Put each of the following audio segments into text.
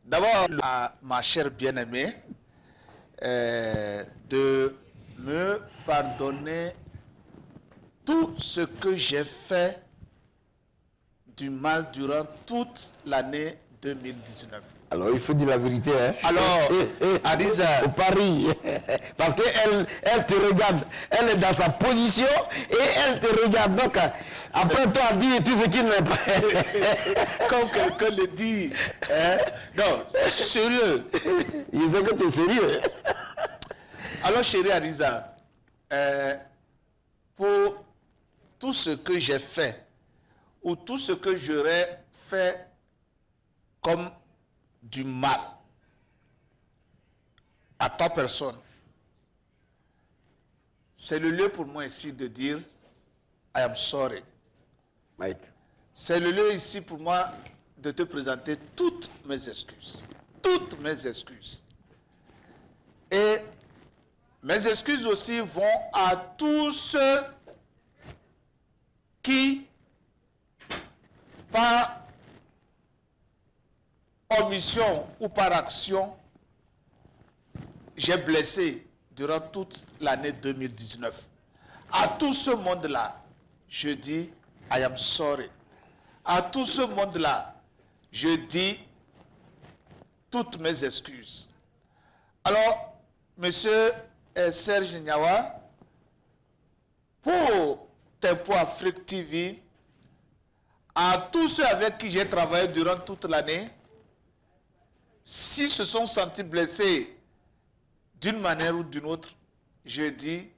D'abord, à ma chère bien-aimée, de me pardonner tout ce que j'ai fait du mal durant toute l'année 2019. Alors, il faut dire la vérité, hein? Alors, Adiza, au Paris, parce qu'elle te regarde, elle est dans sa position et elle te regarde. Donc, après toi, dis tout ce qu'il n'est pas. comme quelqu'un le dit, hein? Non, je suis sérieux. Il sait que tu es sérieux. Alors, chérie Adiza, pour tout ce que j'ai fait, ou tout ce que j'aurais fait comme du mal à ta personne, c'est le lieu pour moi ici de dire I am sorry. Mike. C'est le lieu ici pour moi de te présenter toutes mes excuses. Toutes mes excuses. Et mes excuses aussi vont à tous ceux qui, par omission ou par action, j'ai blessé durant toute l'année 2019. À tout ce monde-là, je dis I am sorry. À tout ce monde-là, je dis toutes mes excuses. Alors, monsieur Serge Nyawa, pour Tempo Afrique TV, à tous ceux avec qui j'ai travaillé durant toute l'année, s'ils se sont sentis blessés d'une manière ou d'une autre, je dis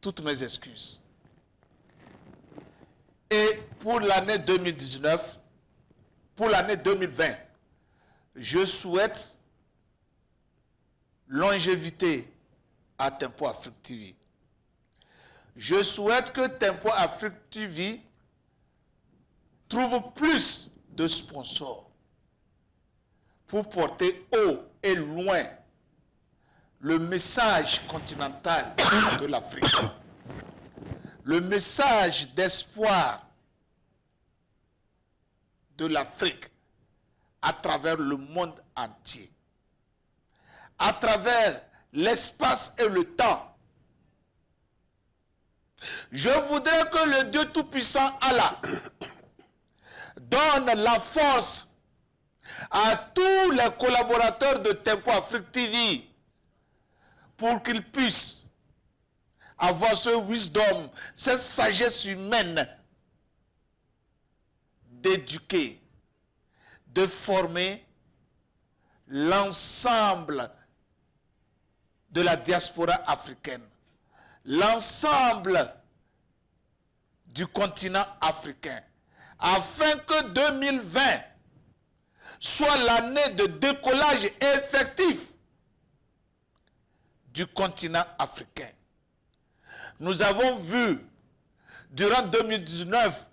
toutes mes excuses. Et pour l'année 2019, pour l'année 2020, je souhaite longévité à Tempo Afrique TV. Je souhaite que Tempo Afrique TV trouve plus de sponsors pour porter haut et loin le message continental de l'Afrique, le message d'espoir de l'Afrique à travers le monde entier, à travers l'espace et le temps. Je voudrais que le Dieu Tout-Puissant Allah donne la force à tous les collaborateurs de Tempo Afrique TV pour qu'ils puissent avoir ce wisdom, cette sagesse humaine d'éduquer, de former l'ensemble de la diaspora africaine, l'ensemble du continent africain, afin que 2020 soit l'année de décollage effectif du continent africain. Nous avons vu durant 2019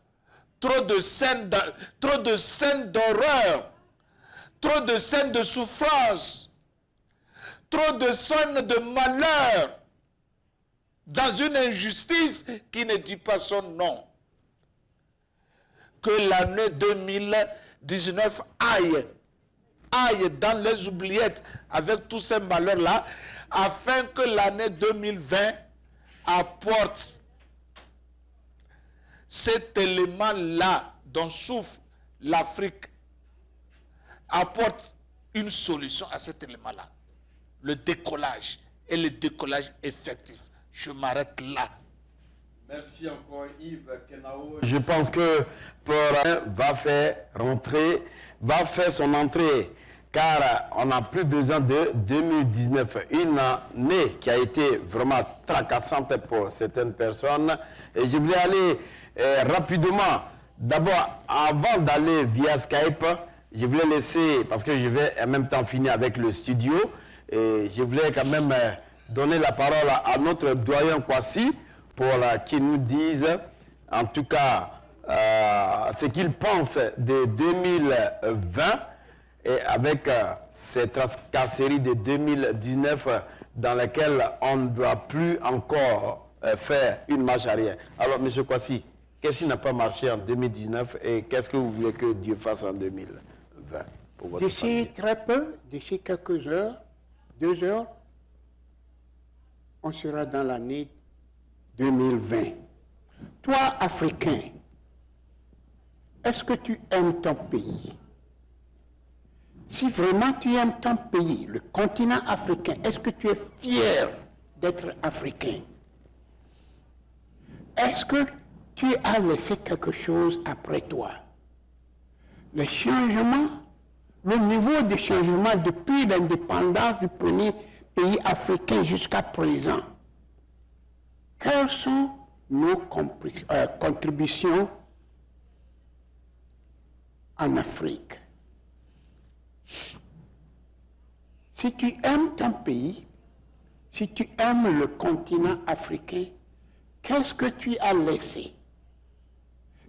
trop de scènes d'horreur, trop de scènes de souffrance, trop de scènes de malheur, dans une injustice qui ne dit pas son nom. Que l'année 2019 aille dans les oubliettes avec tous ces malheurs-là, afin que l'année 2020 apporte cet élément-là dont souffre l'Afrique, apporte une solution à cet élément-là. Le décollage, et le décollage effectif. Je m'arrête là. Merci encore Yves Kenao. Je pense que Port va faire son entrée, car on n'a plus besoin de 2019, une année qui a été vraiment tracassante pour certaines personnes. Et je voulais aller rapidement, d'abord, avant d'aller via Skype, je voulais laisser, parce que je vais en même temps finir avec le studio, et je voulais quand même donner la parole à notre doyen Kwasi pour qu'il nous dise, en tout cas, ce qu'il pense de 2020 et avec ces tracasseries de 2019 dans lesquelles on ne doit plus encore faire une marche arrière. Alors, M. Kwasi. Qu'est-ce qui n'a pas marché en 2019 et qu'est-ce que vous voulez que Dieu fasse en 2020 pour votre D'ici famille? très peu, d'ici quelques heures, 2 heures, on sera dans l'année 2020. Toi, Africain, est-ce que tu aimes ton pays? Si vraiment tu aimes ton pays, le continent africain, est-ce que tu es fier d'être africain? Est-ce que tu as laissé quelque chose après toi? Le changement, le niveau de changement depuis l'indépendance du premier pays africain jusqu'à présent, quelles sont nos contributions en Afrique? Si tu aimes ton pays, si tu aimes le continent africain, qu'est-ce que tu as laissé?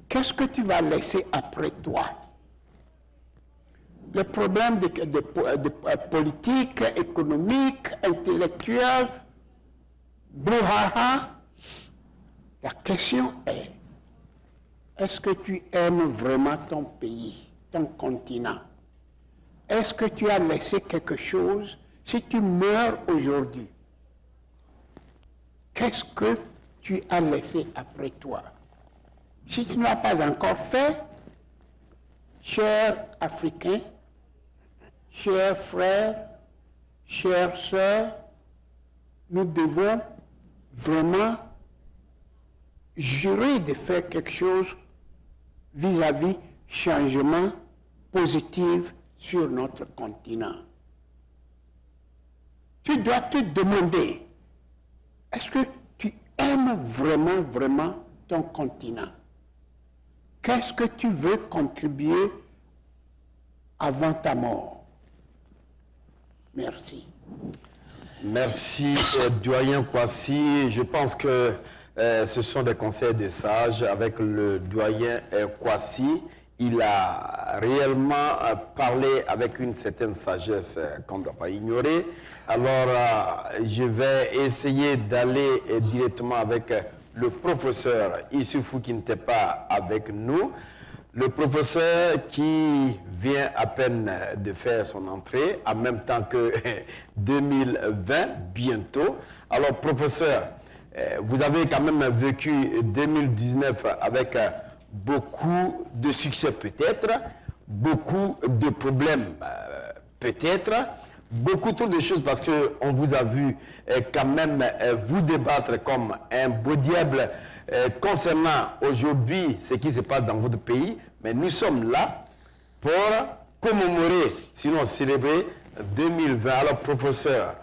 Qu'est-ce que tu vas laisser après toi? Le problème de politique, économique, intellectuel, brouhaha, la question est, est-ce que tu aimes vraiment ton pays, ton continent? Est-ce que tu as laissé quelque chose? Si tu meurs aujourd'hui, qu'est-ce que tu as laissé après toi? Si tu ne l'as pas encore fait, chers Africains, chers frères, chères sœurs, nous devons vraiment jurer de faire quelque chose vis-à-vis changement positif sur notre continent. Tu dois te demander, est-ce que tu aimes vraiment, vraiment ton continent? Qu'est-ce que tu veux contribuer avant ta mort? Merci. Merci, doyen Kwasi. Je pense que ce sont des conseils de sages avec le doyen Kwasi. Il a réellement parlé avec une certaine sagesse qu'on ne doit pas ignorer. Alors, je vais essayer d'aller directement avec le professeur Issoufou qui n'était pas avec nous. Le professeur qui vient à peine de faire son entrée, en même temps que 2020, bientôt. Alors, professeur, vous avez quand même vécu 2019 avec beaucoup de succès peut-être, beaucoup de problèmes peut-être, beaucoup trop de choses parce qu'on vous a vu quand même vous débattre comme un beau diable concernant aujourd'hui ce qui se passe dans votre pays, mais nous sommes là pour commémorer, sinon célébrer 2020. Alors professeur,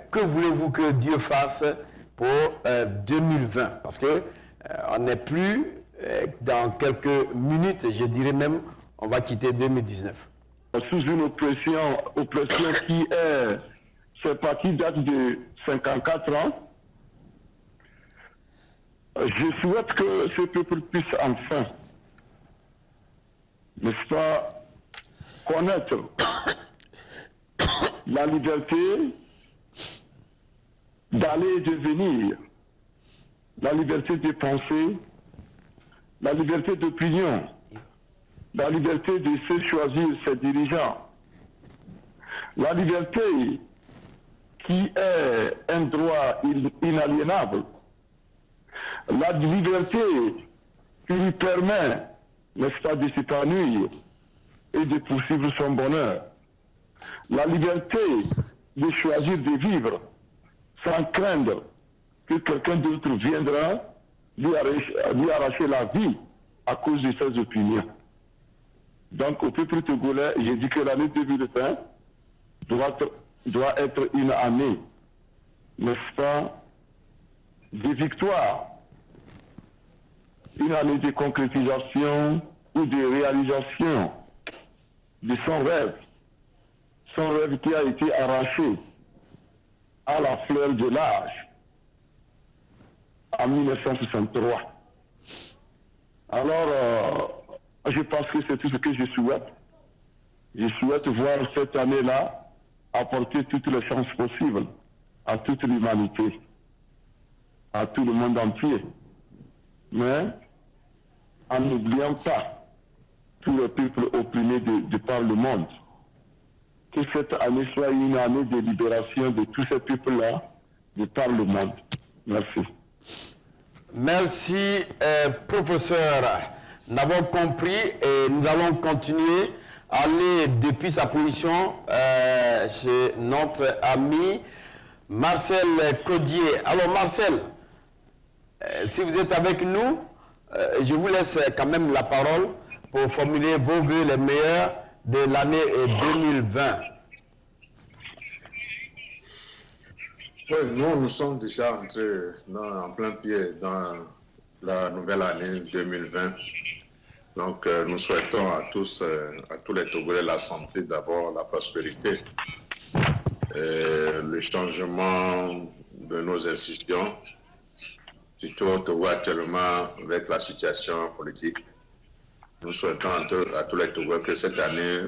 que voulez-vous que Dieu fasse pour 2020? Parce que on n'est plus dans quelques minutes, je dirais même, on va quitter 2019. Sous une oppression qui est, ce parti date de 54 ans. Je souhaite que ce peuple puisse enfin, n'est-ce pas, connaître la liberté d'aller et de venir, la liberté de penser, la liberté d'opinion, la liberté de se choisir ses dirigeants, la liberté qui est un droit inaliénable, la liberté qui lui permet, n'est-ce pas, de s'épanouir et de poursuivre son bonheur, la liberté de choisir de vivre sans craindre que quelqu'un d'autre viendra lui arracher la vie à cause de ses opinions. Donc au peuple togolais, j'ai dit que l'année 2020 doit être une année, n'est-ce pas, de victoire, une année de concrétisation ou de réalisation de son rêve qui a été arraché à la fleur de l'âge en 1963. Alors, je pense que c'est tout ce que je souhaite. Je souhaite voir cette année-là apporter toutes les chances possibles à toute l'humanité, à tout le monde entier. Mais en n'oubliant pas tous les peuples opprimés de par le monde. Que cette année soit une année de libération de tous ces peuples-là de par le monde. Merci. Merci, professeur. Nous avons compris et nous allons continuer à aller depuis sa position chez notre ami Marcel Codier. Alors Marcel, si vous êtes avec nous, je vous laisse quand même la parole pour formuler vos vœux les meilleurs de l'année 2020. Oui, nous sommes déjà entrés en plein pied dans la nouvelle année 2020. Donc, nous souhaitons à tous les Togolais la santé d'abord, la prospérité, le changement de nos institutions, surtout au Togo actuellement avec la situation politique. Nous souhaitons à tous les Togolais que cette année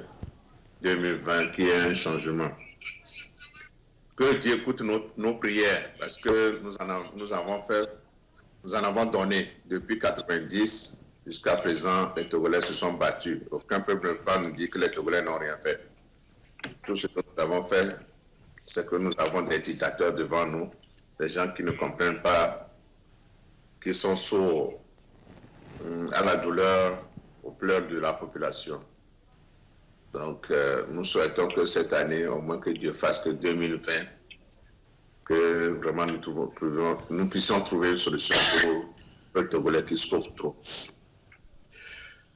2020 qu'il y ait un changement. Que Dieu écoute nos prières, parce que nous en avons donné depuis 90 jusqu'à présent. Les Togolais se sont battus. Aucun peuple ne peut pas nous dire que les Togolais n'ont rien fait. Tout ce que nous avons fait, c'est que nous avons des dictateurs devant nous, des gens qui ne comprennent pas, qui sont sourds à la douleur, aux pleurs de la population. Donc, nous souhaitons que cette année, au moins que Dieu fasse que 2020, que vraiment nous puissions trouver une solution pour le Togolais qui souffre trop.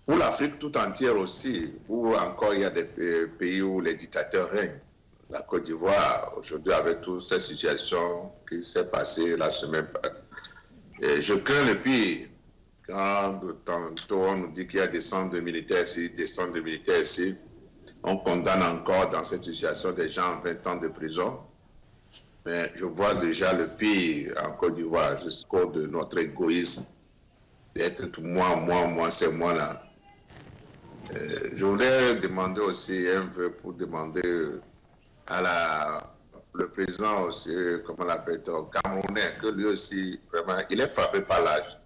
Pour l'Afrique tout entière aussi, où encore il y a des pays où les dictateurs règnent. La Côte d'Ivoire, aujourd'hui, avec toute cette situation qui s'est passée la semaine passée. Je crains le pire. Quand tantôt on nous dit qu'il y a des centres de militaires ici, des centres de militaires ici, on condamne encore dans cette situation des gens à 20 ans de prison. Mais je vois déjà le pire en Côte d'Ivoire, jusqu'au de notre égoïsme, d'être moi, c'est moi là. Je voulais demander aussi un vœu pour demander à le président aussi, comment on l'appelle, Camerounais, que lui aussi, vraiment, il est frappé par l'âge.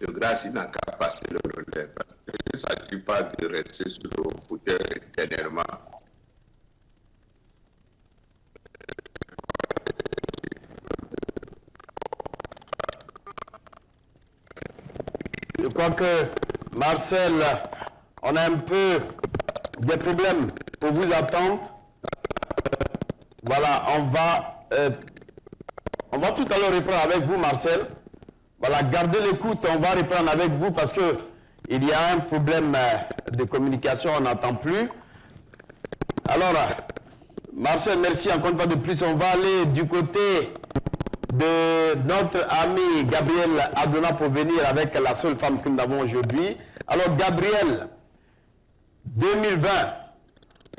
De grâce, il n'a qu'à passer le relais. Parce qu'il ne s'agit pas de rester sur le fauteuil éternellement. Je crois que, Marcel, on a un peu des problèmes pour vous attendre. Voilà, on va tout à l'heure reprendre avec vous, Marcel. Voilà, gardez l'écoute, on va reprendre avec vous parce que il y a un problème de communication, on n'entend plus. Alors, Marcel, merci encore une fois de plus. On va aller du côté de notre ami Gabriel Adona pour venir avec la seule femme que nous avons aujourd'hui. Alors, Gabriel, 2020,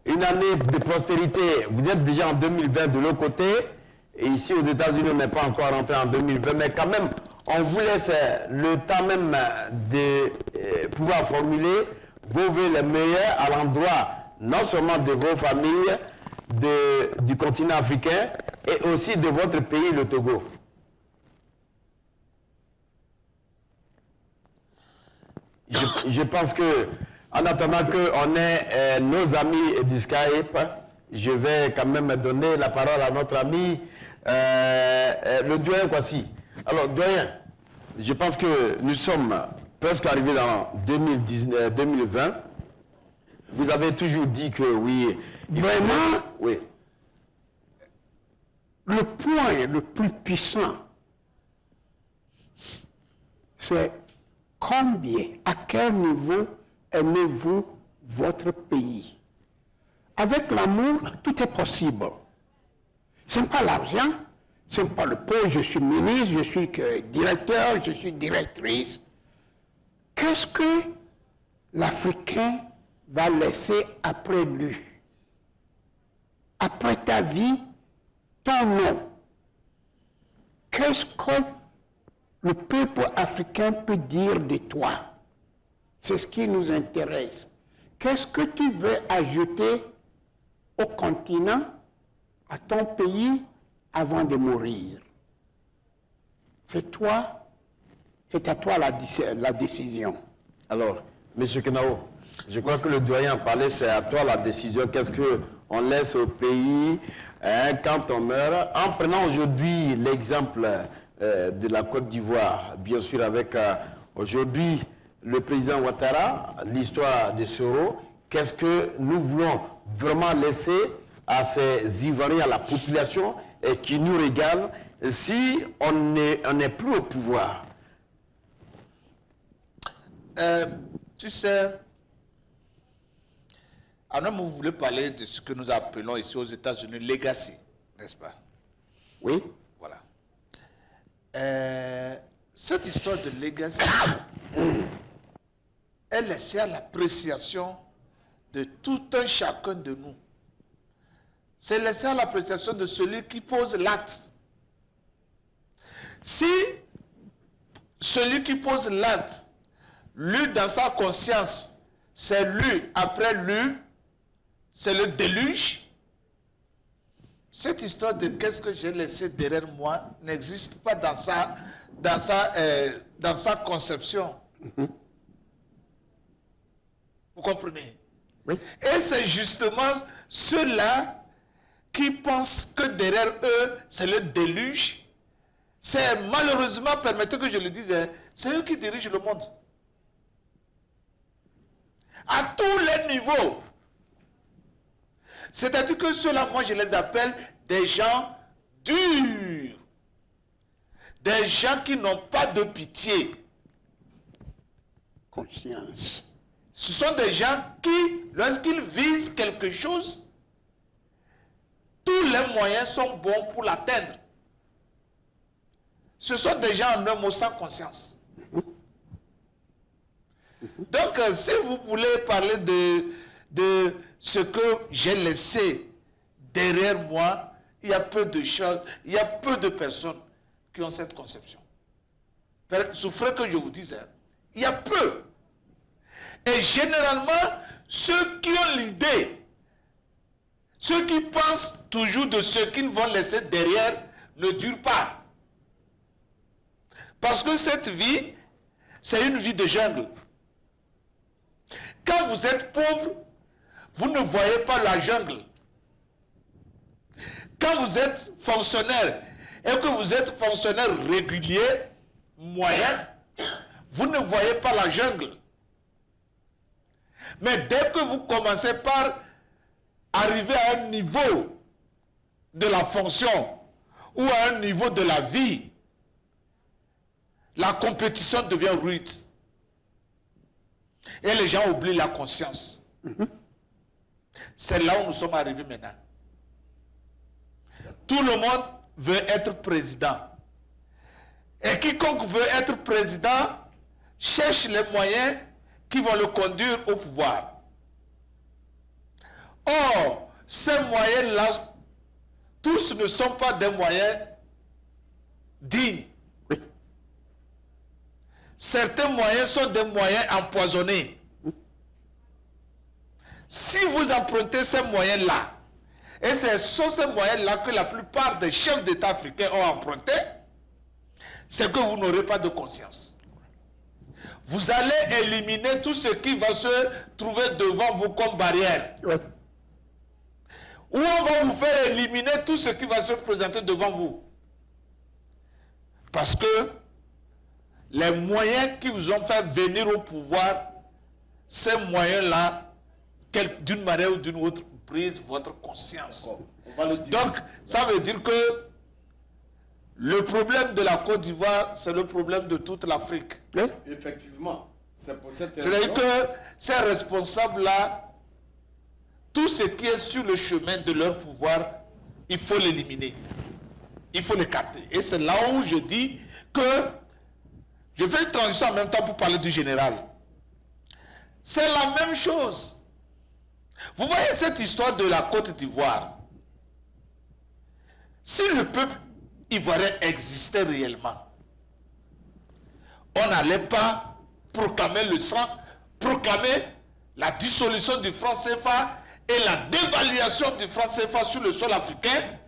une année de prospérité. Vous êtes déjà en 2020 de l'autre côté. Et ici, aux États-Unis, on n'est pas encore rentré en 2020. Mais quand même, on vous laisse le temps même de pouvoir formuler vos vœux les meilleurs à l'endroit non seulement de vos familles, du continent africain et aussi de votre pays, le Togo. Je pense que, en attendant qu'on ait nos amis du Skype, je vais quand même donner la parole à notre ami, le doyen Kwasi. Alors, doyen, je pense que nous sommes presque arrivés dans 2020. Vous avez toujours dit que oui. Vraiment, oui. Le point le plus puissant, c'est combien, à quel niveau aimez-vous votre pays? Avec l'amour, tout est possible. Ce n'est pas l'argent, ce n'est pas le poste, je suis ministre, je suis directeur, je suis directrice. Qu'est-ce que l'Africain va laisser après lui? Après ta vie, ton nom. Qu'est-ce que le peuple africain peut dire de toi? C'est ce qui nous intéresse. Qu'est-ce que tu veux ajouter au continent, à ton pays, avant de mourir? C'est toi C'est à toi la décision. Alors, M. Kenao, je crois que le doyen a parlé, c'est à toi la décision. Qu'est-ce qu'on laisse au pays quand on meurt? En prenant aujourd'hui l'exemple de la Côte d'Ivoire, bien sûr avec aujourd'hui le président Ouattara, l'histoire de Soro, qu'est-ce que nous voulons vraiment laisser à ces Ivoiriens, à la population et qui nous regarde si on n'est plus au pouvoir? Tu sais, alors vous voulez parler de ce que nous appelons ici aux États-Unis legacy, n'est-ce pas? Oui. Voilà. Cette histoire de legacy est laissée à l'appréciation de tout un chacun de nous. C'est laissé à l'appréciation de celui qui pose l'acte. Si celui qui pose l'acte, lu dans sa conscience, c'est lu après lu, c'est le déluge, cette histoire de qu'est-ce que j'ai laissé derrière moi n'existe pas dans sa conception. Vous comprenez? Oui. Et c'est justement ceux-là qui pensent que derrière eux, c'est le déluge. C'est malheureusement, permettez que je le dise, c'est eux qui dirigent le monde. À tous les niveaux. C'est-à-dire que ceux-là, moi je les appelle des gens durs. Des gens qui n'ont pas de pitié. Conscience. Ce sont des gens qui, lorsqu'ils visent quelque chose, tous les moyens sont bons pour l'atteindre. Ce sont des gens en un mot sans conscience. Donc, si vous voulez parler de ce que j'ai laissé derrière moi, il y a peu de choses, il y a peu de personnes qui ont cette conception. Souffrez que je vous dise, il y a peu. Et généralement, ceux qui ont l'idée, ceux qui pensent toujours de ce qu'ils vont laisser derrière, ne durent pas. Parce que cette vie, c'est une vie de jungle. Quand vous êtes pauvre, vous ne voyez pas la jungle. Quand vous êtes fonctionnaire et que vous êtes fonctionnaire régulier, moyen, vous ne voyez pas la jungle. Mais dès que vous commencez par arriver à un niveau de la fonction ou à un niveau de la vie, la compétition devient rude. Et les gens oublient la conscience. C'est là où nous sommes arrivés maintenant. Tout le monde veut être président. Et quiconque veut être président cherche les moyens qui vont le conduire au pouvoir. Or, ces moyens-là, tous ne sont pas des moyens dignes. Certains moyens sont des moyens empoisonnés. Si vous empruntez ces moyens-là, et ce sont ces moyens-là que la plupart des chefs d'État africains ont emprunté, c'est que vous n'aurez pas de conscience. Vous allez éliminer tout ce qui va se trouver devant vous comme barrière. Oui. Ou on va vous faire éliminer tout ce qui va se présenter devant vous. Parce que les moyens qui vous ont fait venir au pouvoir, ces moyens-là, d'une manière ou d'une autre, brisent votre conscience. Donc, ça veut dire que le problème de la Côte d'Ivoire, c'est le problème de toute l'Afrique. Oui. Effectivement, c'est pour cette C'est-à-dire que ces responsables-là, tout ce qui est sur le chemin de leur pouvoir, il faut l'éliminer. Il faut l'écarter. Et c'est là où je dis que je fais une transition en même temps pour parler du général. C'est la même chose. Vous voyez cette histoire de la Côte d'Ivoire. Si le peuple ivoirien existait réellement, on n'allait pas proclamer le sang, proclamer la dissolution du franc CFA et la dévaluation du franc CFA sur le sol africain.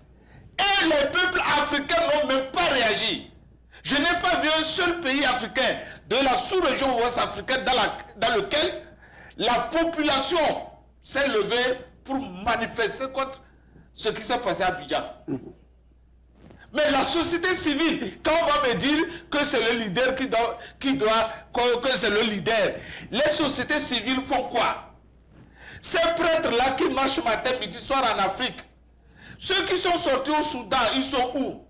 Et les peuples africains n'ont même pas réagi. Je n'ai pas vu un seul pays africain de la sous-région ouest-africaine dans lequel la population s'est levée pour manifester contre ce qui s'est passé à Abidjan. Mais la société civile, quand on va me dire que c'est le leader que c'est le leader, les sociétés civiles font quoi? Ces prêtres-là qui marchent matin, midi, soir en Afrique, ceux qui sont sortis au Soudan, ils sont où?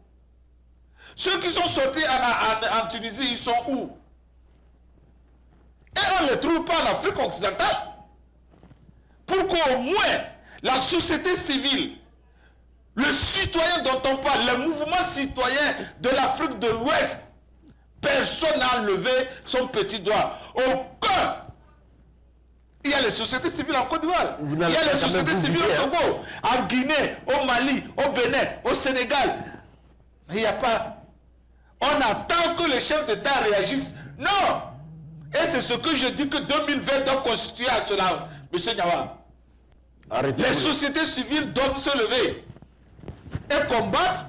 Ceux qui sont sortis en Tunisie, ils sont où? Et on ne les trouve pas en Afrique occidentale. Pour qu'au moins la société civile, le citoyen dont on parle, le mouvement citoyen de l'Afrique de l'Ouest, personne n'a levé son petit doigt. Aucun. Il y a les sociétés civiles en Côte d'Ivoire, il y a les sociétés civiles au Togo, en Guinée, au Mali, au Bénin, au Sénégal. Mais il n'y a pas. On attend que les chefs d'État réagissent. Non. Et c'est ce que je dis que 2020 doit constituer à cela, M. Niawa. Les sociétés civiles doivent se lever et combattre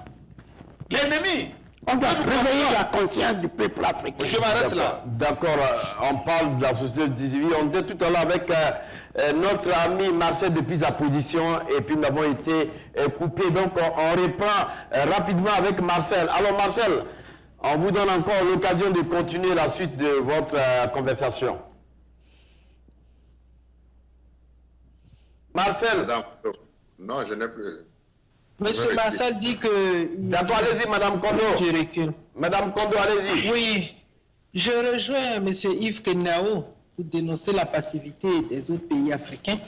l'ennemi. On doit réveiller la conscience du peuple africain. Je m'arrête là. D'accord, on parle de la société civile. On était tout à l'heure avec notre ami Marcel depuis sa position et puis nous avons été coupés. Donc on reprend rapidement avec Marcel. Alors Marcel, on vous donne encore l'occasion de continuer la suite de votre conversation. Marcel. Non, je n'ai plus. Monsieur Marcel dit que... D'accord, allez-y, Madame Kondo. Je recule. Madame Kondo, allez-y. Oui, je rejoins Monsieur Yves Kenao pour dénoncer la passivité des autres pays africains.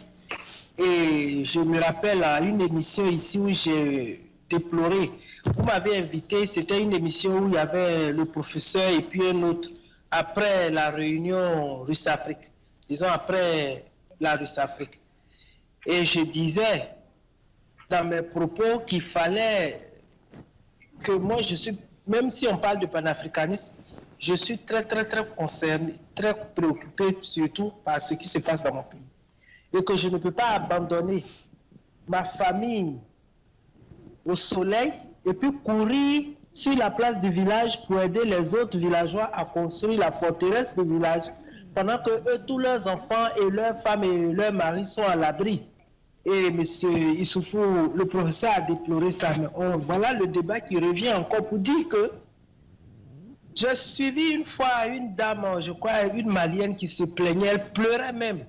Et je me rappelle à une émission ici où j'ai déploré. Vous m'avez invité, c'était une émission où il y avait le professeur et puis un autre, après la réunion Russe-Afrique. Disons après la Russe-Afrique. Et je disais dans mes propos qu'il fallait que moi je suis, même si on parle de panafricanisme, je suis très concerné, très préoccupé surtout par ce qui se passe dans mon pays. Et que je ne peux pas abandonner ma famille au soleil et puis courir sur la place du village pour aider les autres villageois à construire la forteresse du village pendant que eux, tous leurs enfants et leurs femmes et leurs maris sont à l'abri. Et M. Issoufou, le professeur a déploré ça. Mais voilà le débat qui revient encore pour dire que j'ai suivi une fois une dame, je crois une malienne qui se plaignait, elle pleurait même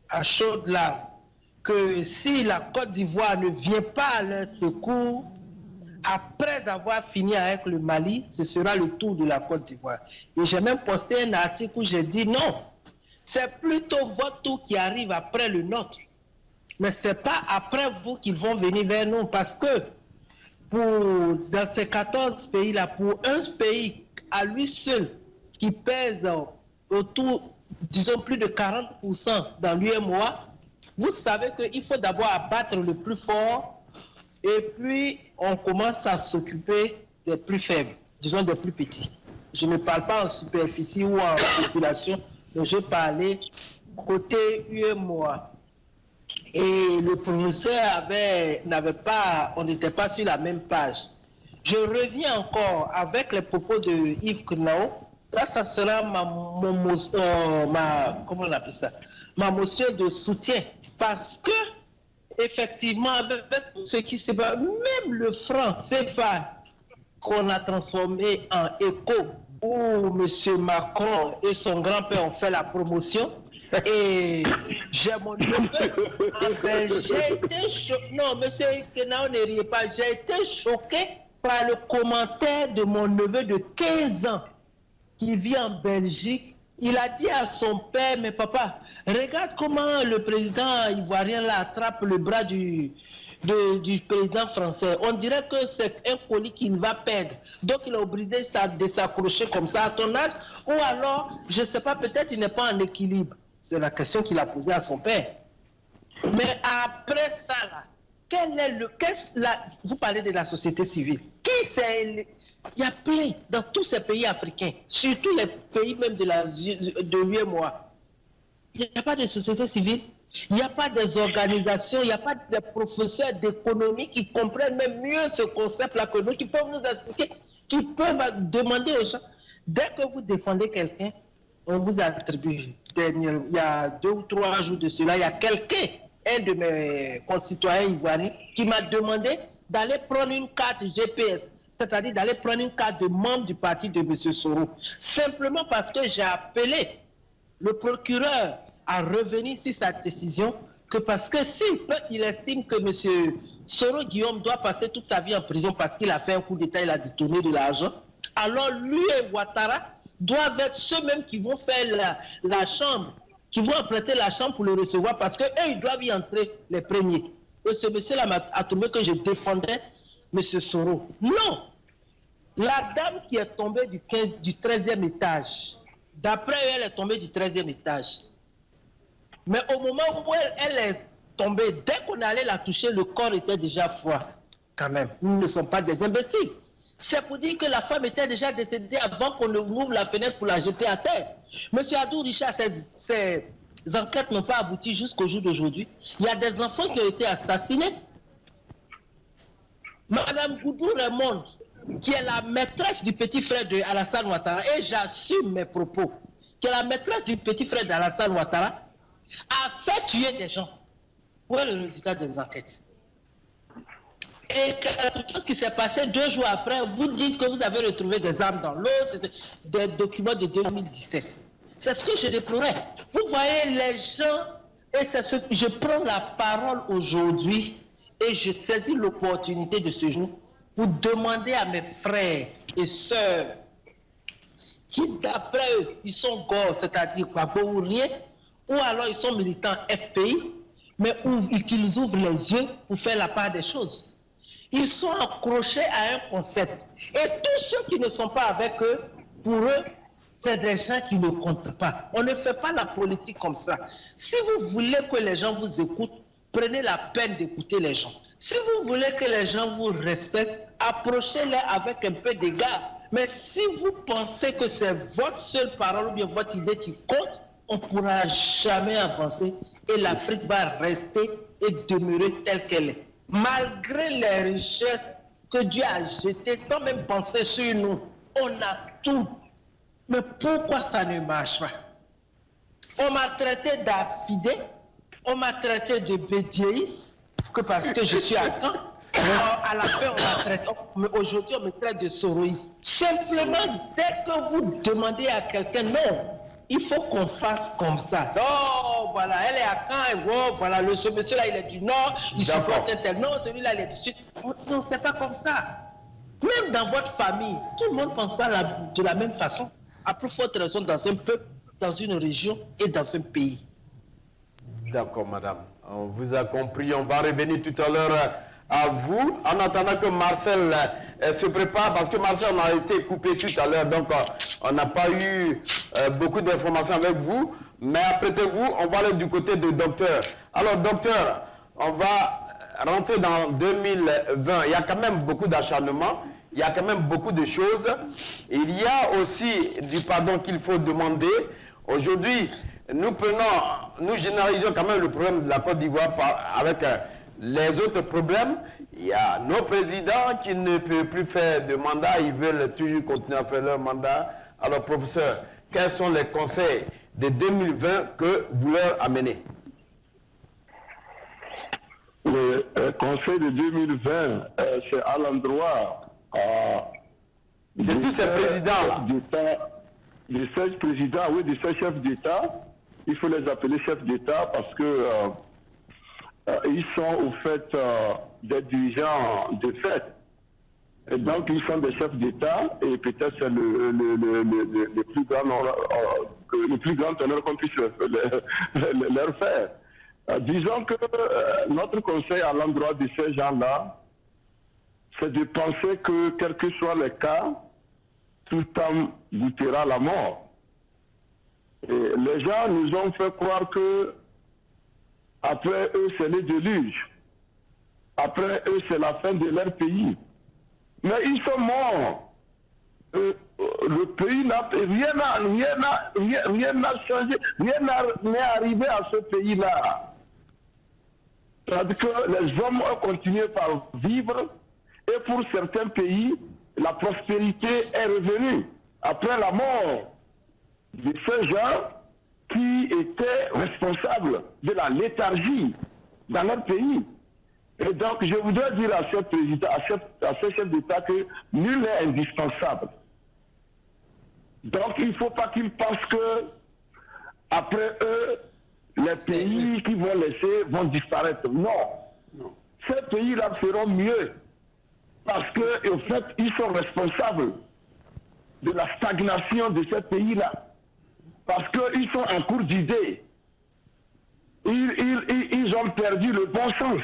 à chaudes larmes, que si la Côte d'Ivoire ne vient pas à leur secours, après avoir fini avec le Mali, ce sera le tour de la Côte d'Ivoire. Et j'ai même posté un article où j'ai dit non, c'est plutôt votre tour qui arrive après le nôtre. Mais ce n'est pas après vous qu'ils vont venir vers nous, parce que dans ces 14 pays-là, pour un pays à lui seul qui pèse autour, disons plus de 40% dans l'UEMOA, vous savez qu'il faut d'abord abattre le plus fort et puis on commence à s'occuper des plus faibles, disons des plus petits. Je ne parle pas en superficie ou en population, mais je parlais côté UEMOA. Et le professeur on n'était pas sur la même page. Je reviens encore avec les propos de Yves Kenao. Ça sera comment on appelle ça? Ma motion de soutien. Parce que, effectivement, avec ce qui se passe, même le franc CFA qu'on a transformé en éco, où M. Macron et son grand-père ont fait la promotion, et j'ai mon neveu, j'ai été choqué. Non, monsieur Kenao, ne riez pas, j'ai été choqué par le commentaire de mon neveu de 15 ans qui vit en Belgique. Il a dit à son père, mais papa, regarde comment le président ivoirien là attrape le bras du président français. On dirait que c'est un colis qu'il va perdre. Donc il est obligé de s'accrocher comme ça à ton âge. Ou alors, je ne sais pas, peut-être il n'est pas en équilibre. C'est la question qu'il a posée à son père. Mais après ça, là, vous parlez de la société civile. Il y a plein dans tous ces pays africains, surtout les pays même de l'UEMOA. Il n'y a pas de société civile, il n'y a pas des organisations, il n'y a pas de professeurs d'économie qui comprennent même mieux ce concept-là que nous, qui peuvent nous expliquer qui peuvent demander aux gens, dès que vous défendez quelqu'un, on vous attribue. Il y a 2 ou 3 jours de cela, il y a quelqu'un, un de mes concitoyens ivoiriens, qui m'a demandé d'aller prendre une carte GPS, c'est-à-dire d'aller prendre une carte de membre du parti de M. Soro, simplement parce que j'ai appelé le procureur à revenir sur sa décision, que parce que il estime que M. Soro Guillaume doit passer toute sa vie en prison parce qu'il a fait un coup d'État, il a détourné de l'argent, alors lui et Ouattara doivent être ceux-mêmes qui vont faire la chambre, qui vont emprunter la chambre pour le recevoir parce qu'eux, ils doivent y entrer les premiers. Et ce monsieur-là a trouvé que je défendais M. Soro. Non! La dame qui est tombée du 13e étage, d'après elle est tombée du 13e étage. Mais au moment où elle est tombée, dès qu'on allait la toucher, le corps était déjà froid. Quand même, nous ne sommes pas des imbéciles. C'est pour dire que la femme était déjà décédée avant qu'on ne ouvre la fenêtre pour la jeter à terre. Monsieur Adou Richard, ces enquêtes n'ont pas abouti jusqu'au jour d'aujourd'hui. Il y a des enfants qui ont été assassinés. Madame Goudou Raymond, qui est la maîtresse du petit frère de Alassane Ouattara, et j'assume mes propos, qui est la maîtresse du petit frère d'Alassane Ouattara, a fait tuer des gens. Où est le résultat des enquêtes? Et quelque chose qui s'est passé 2 jours après, vous dites que vous avez retrouvé des armes dans l'autre, des documents de 2017. C'est ce que je déplorais. Vous voyez les gens, et c'est ce que je prends la parole aujourd'hui et je saisis l'opportunité de ce jour pour demander à mes frères et sœurs qui d'après eux, ils sont gords, c'est-à-dire Gbagbo ou rien, ou alors ils sont militants FPI, mais qu'ils ouvrent les yeux pour faire la part des choses. Ils sont accrochés à un concept. Et tous ceux qui ne sont pas avec eux, pour eux, c'est des gens qui ne comptent pas. On ne fait pas la politique comme ça. Si vous voulez que les gens vous écoutent, prenez la peine d'écouter les gens. Si vous voulez que les gens vous respectent, approchez-les avec un peu d'égard. Mais si vous pensez que c'est votre seule parole ou bien votre idée qui compte, on ne pourra jamais avancer et l'Afrique va rester et demeurer telle qu'elle est. Malgré les richesses que Dieu a jetées, sans même penser sur nous, on a tout. Mais pourquoi ça ne marche pas? On m'a traité d'affidé, on m'a traité de bédiéiste, que parce que je suis à Caen. À la fin, on m'a traité, mais aujourd'hui, on me traite de soroïste. Simplement, dès que vous demandez à quelqu'un, non, il faut qu'on fasse comme ça. Oh, voilà, elle est à Caen, et oh, voilà, ce monsieur-là, il est du Nord, il supporte un tel, non, celui-là, il est du Sud. Non, c'est pas comme ça. Même dans votre famille, tout le monde ne pense pas de la même façon. À plus forte raison dans un peuple, dans une région et dans un pays. D'accord, madame. On vous a compris. On va revenir tout à l'heure à vous. En attendant que Marcel se prépare, parce que Marcel a été coupé tout à l'heure, donc on n'a pas eu beaucoup d'informations avec vous. Mais apprêtez-vous, on va aller du côté du docteur. Alors, docteur, on va rentrer dans 2020. Il y a quand même beaucoup d'acharnement. Il y a quand même beaucoup de choses. Il y a aussi du pardon qu'il faut demander. Aujourd'hui, nous généralisons quand même le problème de la Côte d'Ivoire avec les autres problèmes. Il y a nos présidents qui ne peuvent plus faire de mandat. Ils veulent toujours continuer à faire leur mandat. Alors, professeur, quels sont les conseils de 2020 que vous leur amenez? Le conseil de 2020, c'est à l'endroit de tous ces présidents-là. De ces présidents, oui, de ces chefs d'État. Il faut les appeler chefs d'État parce que ils sont au fait des dirigeants de fait. Et donc ils sont des chefs d'État et peut-être c'est le plus grand honneur qu'on puisse leur faire. Disons que notre conseil à l'endroit de ces gens-là, c'est de penser que quels que soient les cas, tout homme goûtera la mort. Et les gens nous ont fait croire que après eux, c'est le déluge. Après eux, c'est la fin de leur pays. Mais ils sont morts. Le pays n'a rien n'a changé, rien n'est arrivé à ce pays-là. C'est-à-dire que les hommes ont continué par vivre, et pour certains pays, la prospérité est revenue après la mort de ces gens qui étaient responsables de la léthargie dans leur pays. Et donc, je voudrais dire à ce président, à ce chef d'État que nul n'est indispensable. Donc, il ne faut pas qu'ils pensent que, après eux, les pays qui vont laisser vont disparaître. Non. Ces pays-là feront mieux. Parce qu'en fait, ils sont responsables de la stagnation de ces pays-là. Parce qu'ils sont en cours d'idées. Ils ont perdu le bon sens.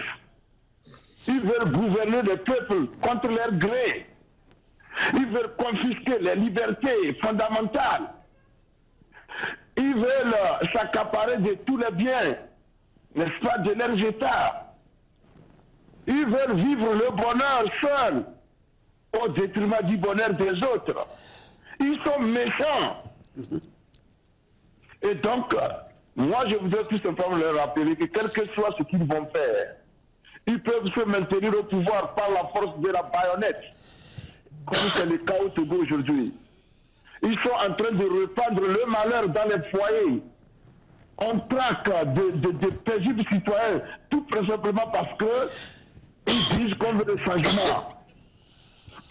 Ils veulent gouverner le peuple contre leur gré. Ils veulent confisquer les libertés fondamentales. Ils veulent s'accaparer de tous les biens, n'est-ce pas, de leurs États. Ils veulent vivre le bonheur seul, au détriment du bonheur des autres. Ils sont méchants. Et donc, moi, je voudrais tout simplement leur rappeler que quel que soit ce qu'ils vont faire, ils peuvent se maintenir au pouvoir par la force de la baïonnette, comme c'est le cas au Togo aujourd'hui. Ils sont en train de répandre le malheur dans les foyers. On traque de paisibles citoyens, tout simplement parce qu'ils disent qu'on veut le changement.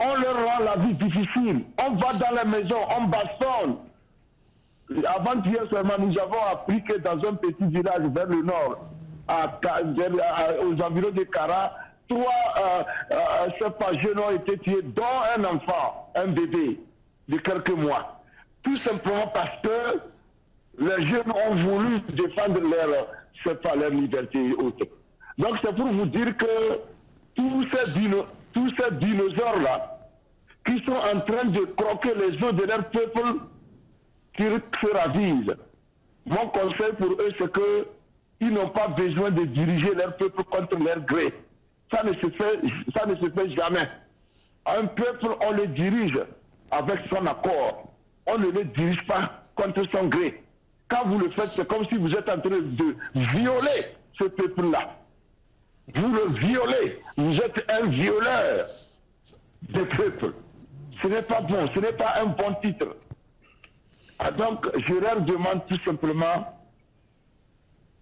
On leur rend la vie difficile. On va dans les maisons, on bastonne. Avant-hier seulement, nous avons appris que dans un petit village vers le nord, aux environs de Kara, 3 jeunes ont été tués, dont un enfant, un bébé de quelques mois. Tout simplement parce que les jeunes ont voulu défendre leur liberté et autres. Donc c'est pour vous dire que tous ces dinosaures-là, qui sont en train de croquer les os de leur peuple, qui se ravisent. Mon conseil pour eux, c'est qu'ils n'ont pas besoin de diriger leur peuple contre leur gré. Ça ne se fait jamais. Un peuple, on le dirige avec son accord. On ne le dirige pas contre son gré. Quand vous le faites, c'est comme si vous êtes en train de violer ce peuple-là. Vous le violez. Vous êtes un violeur des peuples. Ce n'est pas bon, ce n'est pas un bon titre. Donc, je leur demande tout simplement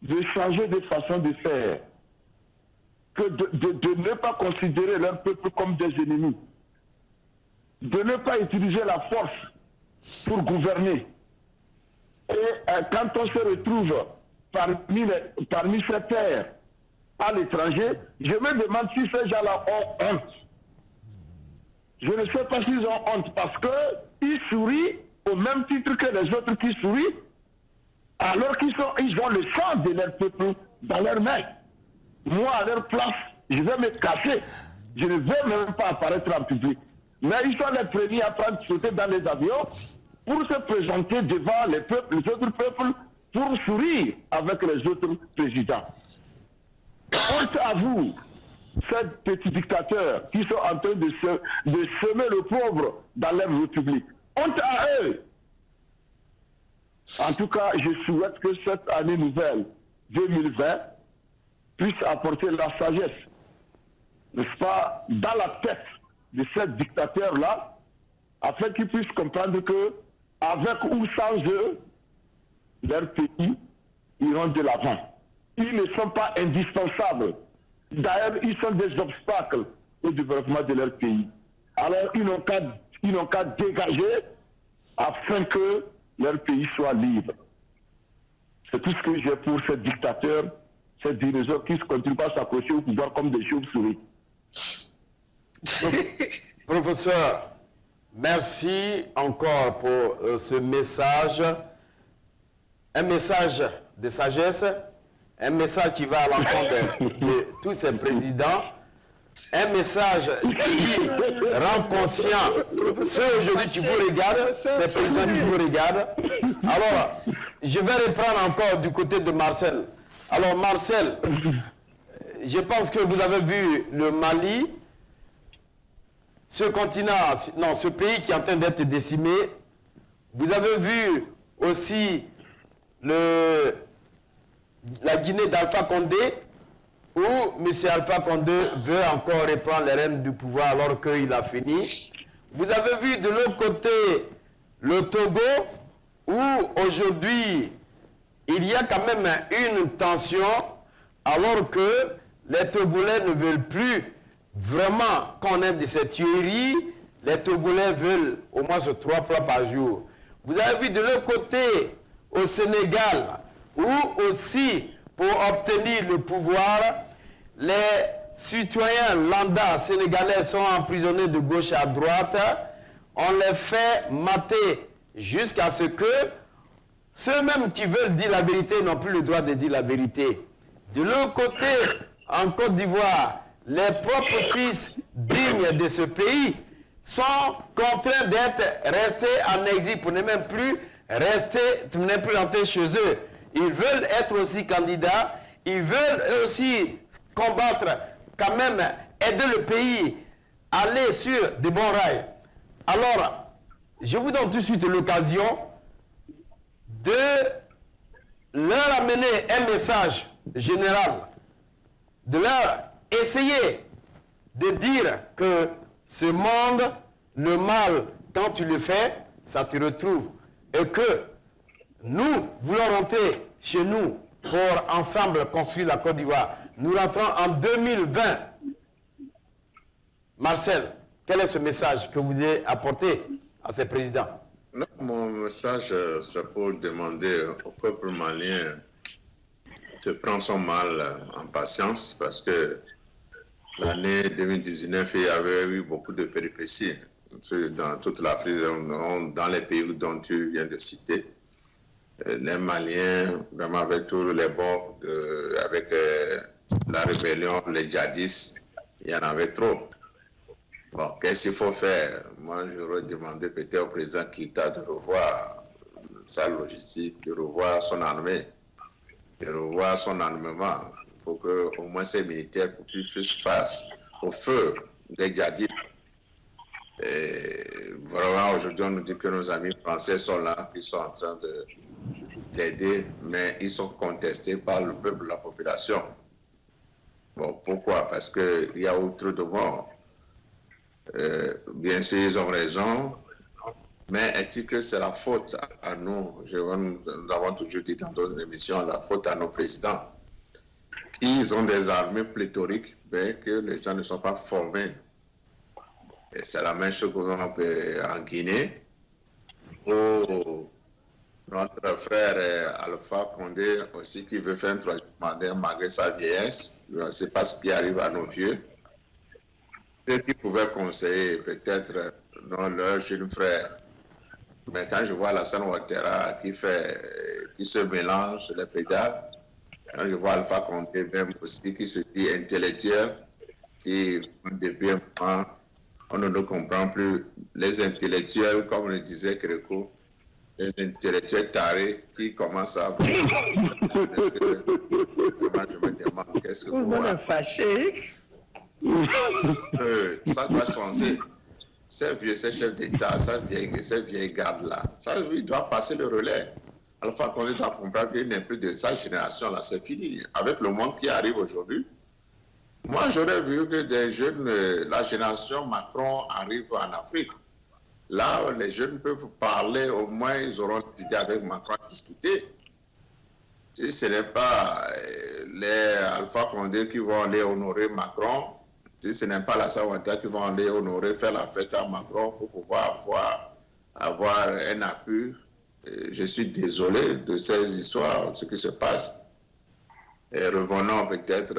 de changer de façon de faire, que de ne pas considérer leur peuple comme des ennemis, de ne pas utiliser la force pour gouverner. Et quand on se retrouve parmi ces terres à l'étranger, je me demande si ces gens-là ont honte. Je ne sais pas s'ils ont honte parce qu'ils sourient au même titre que les autres qui sourient, alors qu'ils ont le sang de leur peuple dans leurs mains. Moi, à leur place, je vais me cacher. Je ne vais même pas apparaître en public. Mais ils sont les premiers à prendre sauter dans les avions pour se présenter devant les autres peuples, pour sourire avec les autres présidents. Honte à vous, ces petits dictateurs qui sont en train de semer le pauvre dans leur république. Honte à eux. En tout cas, je souhaite que cette année nouvelle 2020 puisse apporter la sagesse, n'est-ce pas, dans la tête de ces dictateurs-là, afin qu'ils puissent comprendre que, avec ou sans eux, leurs pays iront de l'avant. Ils ne sont pas indispensables. D'ailleurs, ils sont des obstacles au développement de leur pays. Alors, ils n'ont qu'à dégager afin que leur pays soit libre. C'est tout ce que j'ai pour ces dictateurs, ces dirigeants qui continuent à s'accrocher au pouvoir comme des chauves-souris. Professeur, merci encore pour ce message. Un message de sagesse, un message qui va à l'encontre de tous ces présidents, un message qui rend conscient ceux aujourd'hui qui vous regardent, ces présidents qui vous regardent. Alors, je vais reprendre encore du côté de Marcel. Alors, Marcel, je pense que vous avez vu le Mali, ce continent, non, ce pays qui est en train d'être décimé. Vous avez vu aussi la Guinée d'Alpha Condé, où M. Alpha Condé veut encore reprendre les rênes du pouvoir alors qu'il a fini. Vous avez vu de l'autre côté le Togo, où aujourd'hui, il y a quand même une tension, alors que les Togolais ne veulent plus vraiment qu'on ait de cette tuerie. Les Togolais veulent au moins 3 plats par jour. Vous avez vu de l'autre côté, au Sénégal, où aussi, pour obtenir le pouvoir, les citoyens lambda sénégalais sont emprisonnés de gauche à droite. On les fait mater jusqu'à ce que ceux-mêmes qui veulent dire la vérité n'ont plus le droit de dire la vérité. De l'autre côté, en Côte d'Ivoire, les propres fils dignes de ce pays sont contraints d'être restés en exil pour ne même plus rentrer chez eux. Ils veulent être aussi candidats, ils veulent aussi combattre, quand même aider le pays à aller sur de bons rails. Alors, je vous donne tout de suite l'occasion de leur amener un message général, de leur essayer de dire que ce monde, le mal, quand tu le fais, ça te retrouve. Et que nous voulons rentrer chez nous pour ensemble construire la Côte d'Ivoire. Nous rentrons en 2020. Marcel, quel est ce message que vous avez apporté à ces présidents? Non, mon message, c'est pour demander au peuple malien de prendre son mal en patience, parce que l'année 2019, il y avait eu beaucoup de péripéties dans toute l'Afrique, dans les pays dont tu viens de citer. Les Maliens, vraiment avec tous les bords, avec la rébellion, les djihadistes, il y en avait trop. Bon, qu'est-ce qu'il faut faire? Moi, j'aurais demandé peut-être au président Keïta de revoir sa logistique, de revoir son armée, de revoir son armement. Il faut qu'au moins ces militaires puissent face au feu des djihadistes. Et vraiment, aujourd'hui, on nous dit que nos amis français sont là, qui sont en train d'aider, mais ils sont contestés par le peuple, la population. Bon, pourquoi? Parce qu'il y a trop de morts. Bien sûr, ils ont raison, mais est-il que c'est la faute à nous? Nous avons toujours dit dans d'autres émissions, la faute à nos présidents. Ils ont des armées pléthoriques, mais que les gens ne sont pas formés. Et c'est la même chose en Guinée, où notre frère Alpha Condé aussi, qui veut faire un troisième mandat malgré sa vieillesse. Je ne sais pas ce qui arrive à nos vieux. Ceux qui pouvaient conseiller peut-être leurs jeunes frères. Mais quand je vois Alassane Ouattara qui se mélange sur les pédales, quand je vois Alpha Condé même aussi qui se dit intellectuel, qui depuis un moment, on ne le comprend plus. Les intellectuels, comme le disait Créco, les intellectuels tarés qui commencent à... Moi, je me demande qu'est-ce que vous êtes fâché. Ça doit changer. Ces vieux, ces chefs d'État, ces vieilles gardes-là, il doit passer le relais. Alpha Condé doit comprendre qu'il n'est plus de sa génération-là, c'est fini. Avec le monde qui arrive aujourd'hui, moi j'aurais vu que des jeunes, la génération Macron arrive en Afrique. Là, les jeunes peuvent parler, au moins ils auront l'idée avec Macron à discuter. Si ce n'est pas les Alpha Condé qui vont aller honorer Macron, si ce n'est pas la Ouattara qui vont aller honorer, faire la fête à Macron pour pouvoir avoir un appui. Je suis désolé de ces histoires, ce qui se passe. Et revenons peut-être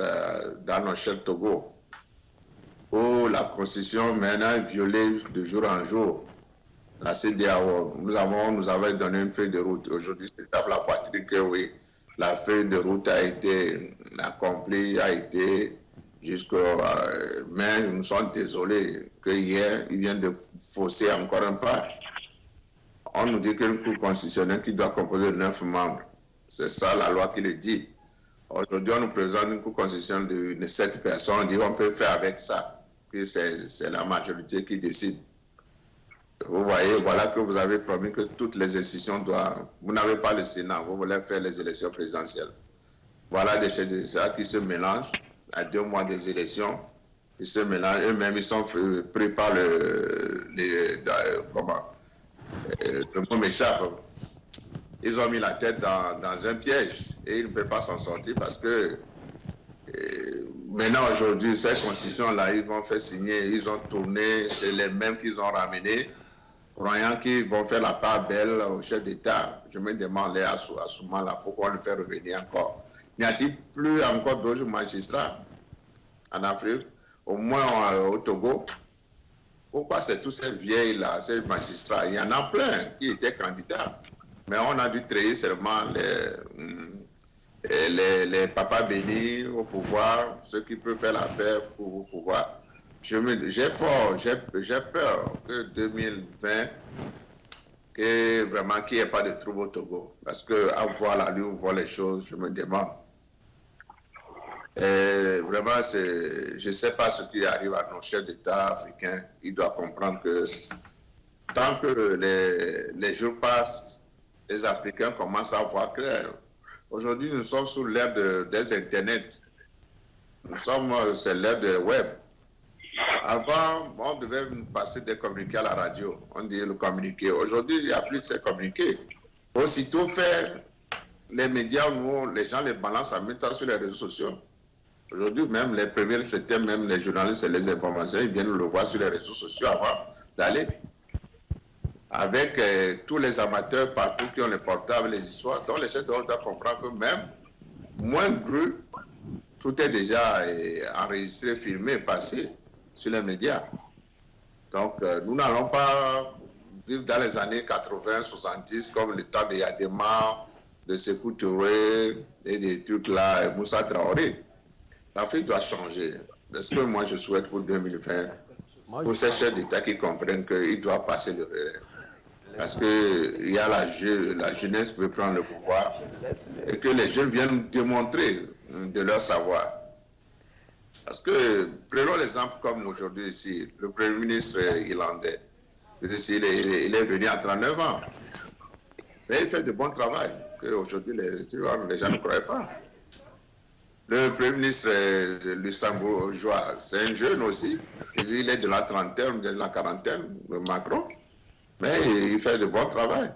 dans notre cher Togo, où la Constitution maintenant est violée de jour en jour. La CEDEAO, nous avons donné une feuille de route. Aujourd'hui, c'est à la poitrine que oui, la feuille de route a été accomplie, a été mais nous sommes désolés que hier, il vient de fausser encore un pas. On nous dit qu'une Cour constitutionnelle qui doit composer de 9 membres. C'est ça la loi qui le dit. Aujourd'hui, on nous présente une Cour constitutionnelle de 7 personnes. On dit qu'on peut faire avec ça. Puis c'est la majorité qui décide. Vous voyez, voilà que vous avez promis que toutes les institutions doivent... Vous n'avez pas le Sénat, vous voulez faire les élections présidentielles. Voilà des choses qui se mélangent à 2 mois des élections. Ils se mélangent eux-mêmes, ils sont pris par le mot m'échappe. Ils ont mis la tête dans un piège et ils ne peuvent pas s'en sortir parce que maintenant, aujourd'hui, cette constitution-là, ils vont faire signer, ils ont tourné, c'est les mêmes qu'ils ont ramenés, croyant qu'ils vont faire la part belle au chef d'État. Je me demandais à ce moment-là pourquoi on le fait revenir encore. N'y a-t-il plus encore d'autres magistrats en Afrique, au moins au Togo? Pourquoi c'est tous ces vieilles-là, ces magistrats? Il y en a plein qui étaient candidats. Mais on a dû traiter seulement les papas bénis au pouvoir, ceux qui peuvent faire l'affaire pour le pouvoir. J'ai peur que 2020, que vraiment qu'il n'y ait pas de trouble au Togo. Parce qu'à voir la lune, voir les choses, je me demande. Vraiment, je ne sais pas ce qui arrive à nos chefs d'État africains. Ils doivent comprendre que tant que les jours passent, les Africains commencent à voir clair. Aujourd'hui, nous sommes sous l'ère des Internet. C'est l'ère du web. Avant, on devait passer des communiqués à la radio. On dit le communiqué. Aujourd'hui, il n'y a plus de ces communiqués. Aussitôt fait, les médias, les gens les balancent en même temps sur les réseaux sociaux. Aujourd'hui, même les premiers, c'était même les journalistes et les informations, ils viennent le voir sur les réseaux sociaux avant d'aller. Avec tous les amateurs partout qui ont les portables, les histoires, donc les chefs doivent comprendre que même moins brut, tout est déjà enregistré, filmé, passé sur les médias. Donc nous n'allons pas vivre dans les années 80, 70 comme le temps de Yadema, de Sékou Touré et des trucs là, Moussa Traoré. L'Afrique doit changer. C'est ce que moi je souhaite pour 2020, pour ces chefs d'État qui comprennent qu'ils doivent passer le relais. Parce qu'il y a la jeunesse qui veut prendre le pouvoir et que les jeunes viennent démontrer de leur savoir. Parce que, prenons l'exemple comme aujourd'hui ici, le Premier ministre irlandais, il est venu à 39 ans. Mais il fait de bon travail, qu'aujourd'hui les gens ne croient pas. Le Premier ministre luxembourgeois, c'est un jeune aussi, il est de la trentaine, de la quarantaine, Macron. Mais il fait de bon travail.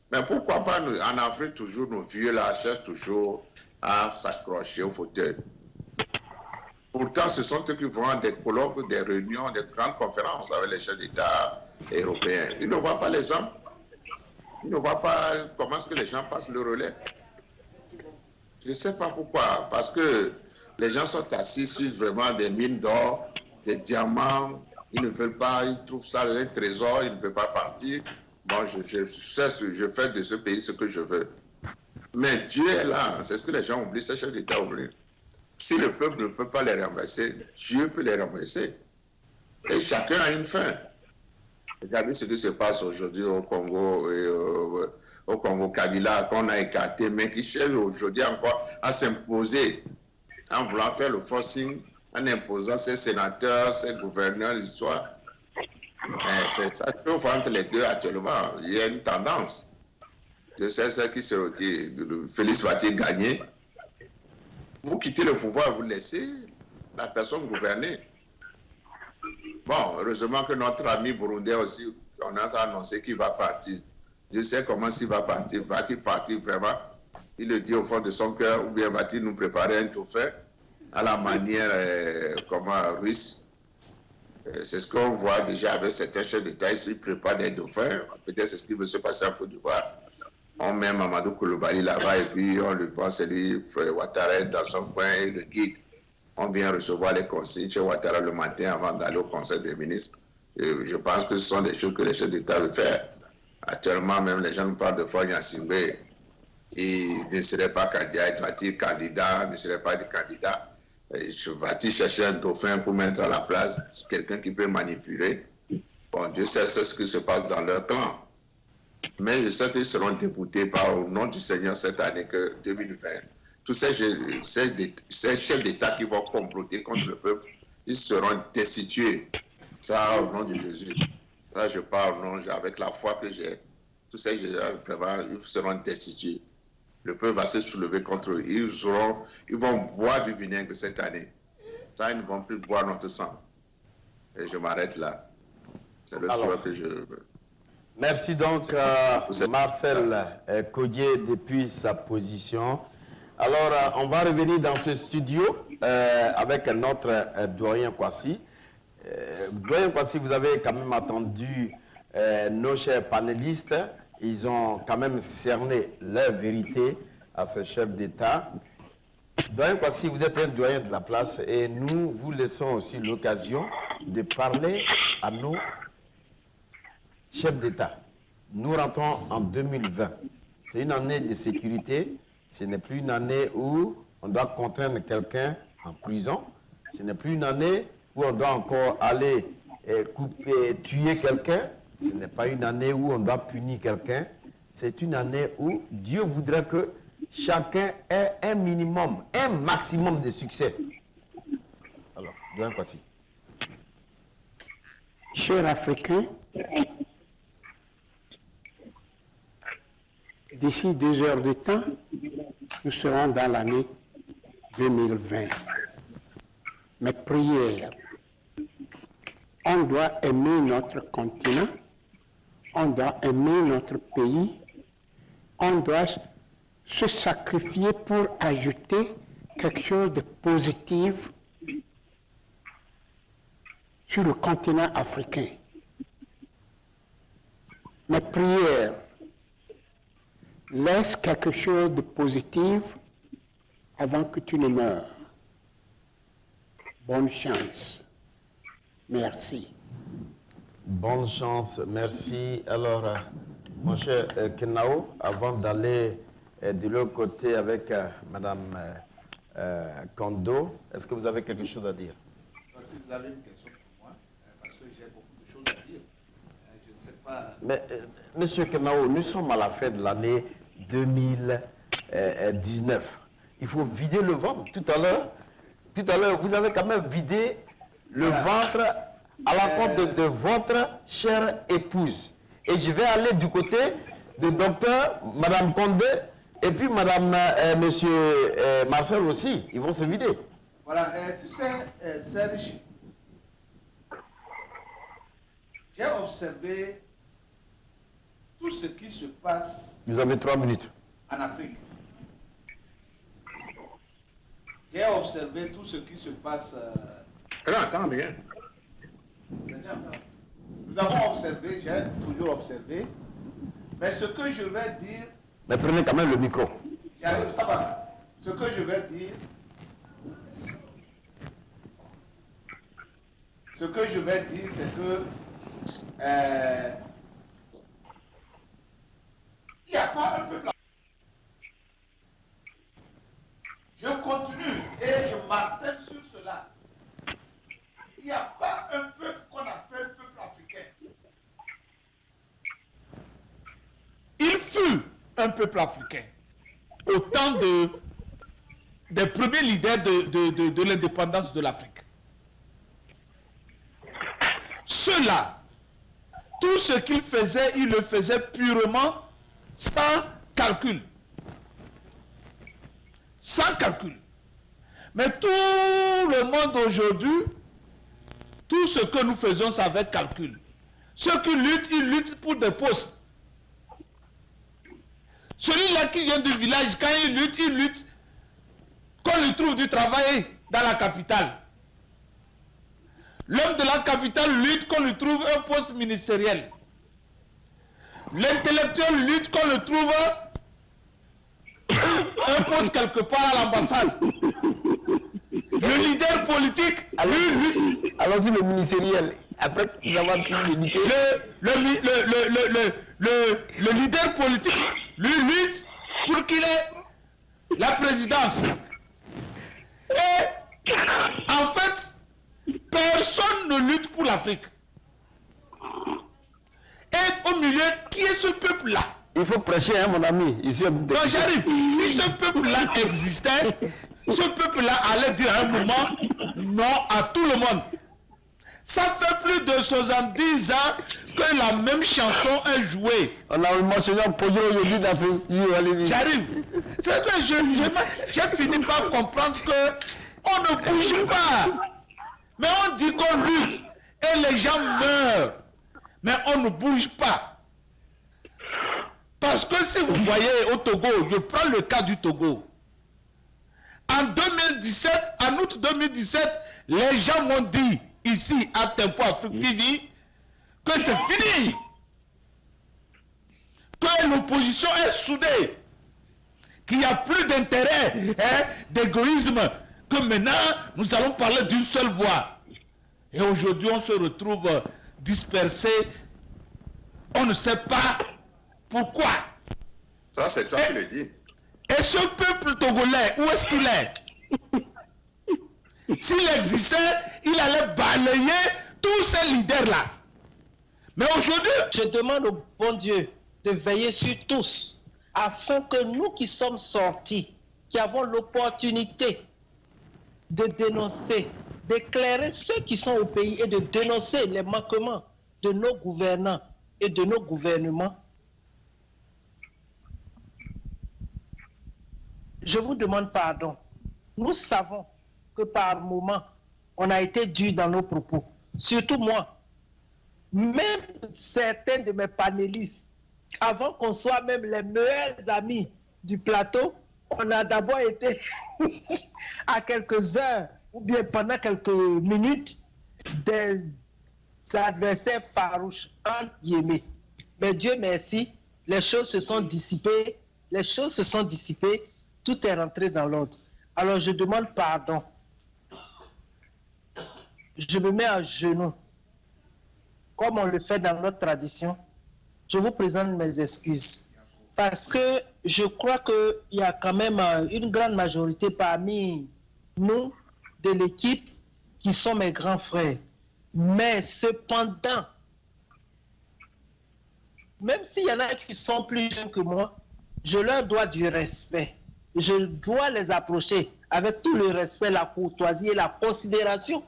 Mais pourquoi pas en Afrique, toujours, nos vieux là cherchent toujours à s'accrocher au fauteuil. Pourtant, ce sont eux qui vont à des colloques, des réunions, des grandes conférences avec les chefs d'État européens. Ils ne voient pas l'exemple. Ils ne voient pas comment est-ce que les gens passent le relais. Je ne sais pas pourquoi. Parce que les gens sont assis sur vraiment des mines d'or, des diamants. Ils ne veulent pas, ils trouvent ça un trésor, ils ne peuvent pas partir. Bon, je fais de ce pays ce que je veux. Mais Dieu est là, c'est ce que les gens oublient, ces chefs d'État oublient. Si le peuple ne peut pas les renverser, Dieu peut les renverser. Et chacun a une fin. Regardez ce qui se passe aujourd'hui au Congo, au Congo Kabila, qu'on a écarté, mais qui cherche aujourd'hui encore à s'imposer, en voulant faire le forcing, en imposant ses sénateurs, ses gouverneurs, l'histoire. C'est ça qui fait entre les deux actuellement. Il y a une tendance. Je sais ce qui Félix va-t-il gagner. Vous quittez le pouvoir, vous laissez la personne gouverner. Bon, heureusement que notre ami burundais aussi, on a annoncé qu'il va partir. Je sais comment s'il va partir. Va-t-il partir vraiment? Il le dit au fond de son cœur, ou bien va-t-il nous préparer un dauphin à la manière russe? C'est ce qu'on voit déjà avec certains chefs d'État, ils préparent des dauphins. Peut-être c'est ce qui veut se passer en Côte d'Ivoire. On met Mamadou Koulibaly là-bas et puis on lui pense, c'est lui, Ouattara dans son coin et le guide. On vient recevoir les consignes chez Ouattara le matin avant d'aller au Conseil des ministres. Et je pense que ce sont des choses que les chefs d'État veulent faire. Actuellement, même les gens nous parlent de Faure Gnassingbé. Il ne serait pas candidat, doit-il candidat, ne serait pas candidat. Va-t-il chercher un dauphin pour mettre à la place quelqu'un qui peut manipuler? Bon, Dieu sait ce qui se passe dans leur clan. Mais je sais qu'ils seront déboutés par au nom du Seigneur cette année que 2020. Tous ces chefs d'État qui vont comploter contre le peuple, ils seront destitués. Ça, au nom de Jésus. Ça, je parle avec la foi que j'ai. Tous ces gens, vraiment, ils seront destitués. Le peuple va se soulever contre eux. Ils vont boire du vinaigre cette année. ça, ils ne vont plus boire notre sang. Et je m'arrête là. C'est le souhait que je veux. Merci donc Marcel Codier depuis sa position. Alors, on va revenir dans ce studio avec notre doyen Kwasi. Doyen Kwasi, vous avez quand même entendu nos chers panélistes. Ils ont quand même cerné leur vérité à ce chef d'État. Doyen Kwasi, vous êtes un doyen de la place et nous vous laissons aussi l'occasion de parler à nos chefs d'État. Nous rentrons en 2020. C'est une année de sécurité. Ce n'est plus une année où on doit contraindre quelqu'un en prison. Ce n'est plus une année où on doit encore aller tuer quelqu'un. Ce n'est pas une année où on doit punir quelqu'un. C'est une année où Dieu voudrait que chacun ait un minimum, un maximum de succès. Alors, doyen Kwasi. Chers Africains, d'ici 2 heures de temps, nous serons dans l'année 2020. Mes prières, on doit aimer notre continent, on doit aimer notre pays, on doit se sacrifier pour ajouter quelque chose de positif sur le continent africain. Mes prières, laisse quelque chose de positif avant que tu ne meurs. Bonne chance. Merci. Bonne chance, merci. Alors, mon cher Kenao, avant d'aller de l'autre côté avec Madame Kondo, est-ce que vous avez quelque chose à dire? Si vous avez une question pour moi, parce que j'ai beaucoup de choses à dire, je ne sais pas. Mais, Monsieur Kenao, nous sommes à la fin de l'année 2019. Il faut vider le ventre. Tout à l'heure, vous avez quand même vidé le ventre à la compte de votre chère épouse. Et je vais aller du côté du docteur, Madame Condé, et puis Monsieur Marcel aussi. Ils vont se vider. Voilà, tu sais, Serge, j'ai observé tout ce qui se passe. Vous avez 3 minutes. En Afrique. J'ai observé tout ce qui se passe. Non, attends bien. Nous avons observé, j'ai toujours observé, mais ce que je vais dire. Mais prenez quand même le micro. J'arrive, ça va. Ce que je vais dire. Ce que je vais dire, c'est que. Il n'y a pas un peuple. Je continue et je martèle sur cela. Il n'y a pas un peuple qu'on appelle peuple africain. Il fut un peuple africain au temps des premiers leaders de l'indépendance de l'Afrique. Ceux-là, tout ce qu'ils faisaient, ils le faisaient purement sans calcul. Sans calcul. Mais tout le monde aujourd'hui, tout ce que nous faisons, c'est avec calcul. Ceux qui luttent, ils luttent pour des postes. Celui-là qui vient du village, quand il lutte qu'on lui trouve du travail dans la capitale. L'homme de la capitale lutte qu'on lui trouve un poste ministériel. L'intellectuel lutte qu'on lui trouve un poste quelque part à l'ambassade. Le leader politique, lui, lutte. Allons-y, le ministériel. Après avoir pu l'éduquer. Le leader politique, lui, lutte pour qu'il ait la présidence. Et en fait, personne ne lutte pour l'Afrique. Et au milieu, qui est ce peuple-là? Il faut prêcher, hein, mon ami. Ici, donc j'arrive. Si ce peuple-là existait, ce peuple-là allait dire à un moment non à tout le monde. Ça fait plus de 70 ans que la même chanson est jouée. On a mentionné un podium aujourd'hui dans ce studio. J'arrive. C'est que j'ai fini par comprendre que On ne bouge pas. Mais on dit qu'on lutte et les gens meurent. Mais on ne bouge pas. Parce que si vous voyez au Togo, je prends le cas du Togo. En 2017, en août 2017, les gens m'ont dit ici à Tempo Afrique TV que c'est fini. Que l'opposition est soudée. Qu'il n'y a plus d'intérêt, d'égoïsme. Que maintenant, nous allons parler d'une seule voix. Et aujourd'hui, on se retrouve dispersés. On ne sait pas pourquoi. Ça, c'est toi qui le dis. Et ce peuple togolais, où est-ce qu'il est? S'il existait, il allait balayer tous ces leaders-là. Mais aujourd'hui... Je demande au bon Dieu de veiller sur tous, afin que nous qui sommes sortis, qui avons l'opportunité de dénoncer, d'éclairer ceux qui sont au pays et de dénoncer les manquements de nos gouvernants et de nos gouvernements, je vous demande pardon. Nous savons que par moments, on a été dur dans nos propos. Surtout moi. Même certains de mes panélistes, avant qu'on soit même les meilleurs amis du plateau, on a d'abord été à quelques heures ou bien pendant quelques minutes des adversaires farouches, entre guillemets. Mais Dieu merci, les choses se sont dissipées, tout est rentré dans l'ordre. Alors je demande pardon. Je me mets à genoux, comme on le fait dans notre tradition. Je vous présente mes excuses. Parce que je crois qu'il y a quand même une grande majorité parmi nous, de l'équipe, qui sont mes grands frères. Mais cependant, même s'il y en a qui sont plus jeunes que moi, je leur dois du respect. Je dois les approcher avec tout le respect, la courtoisie et la considération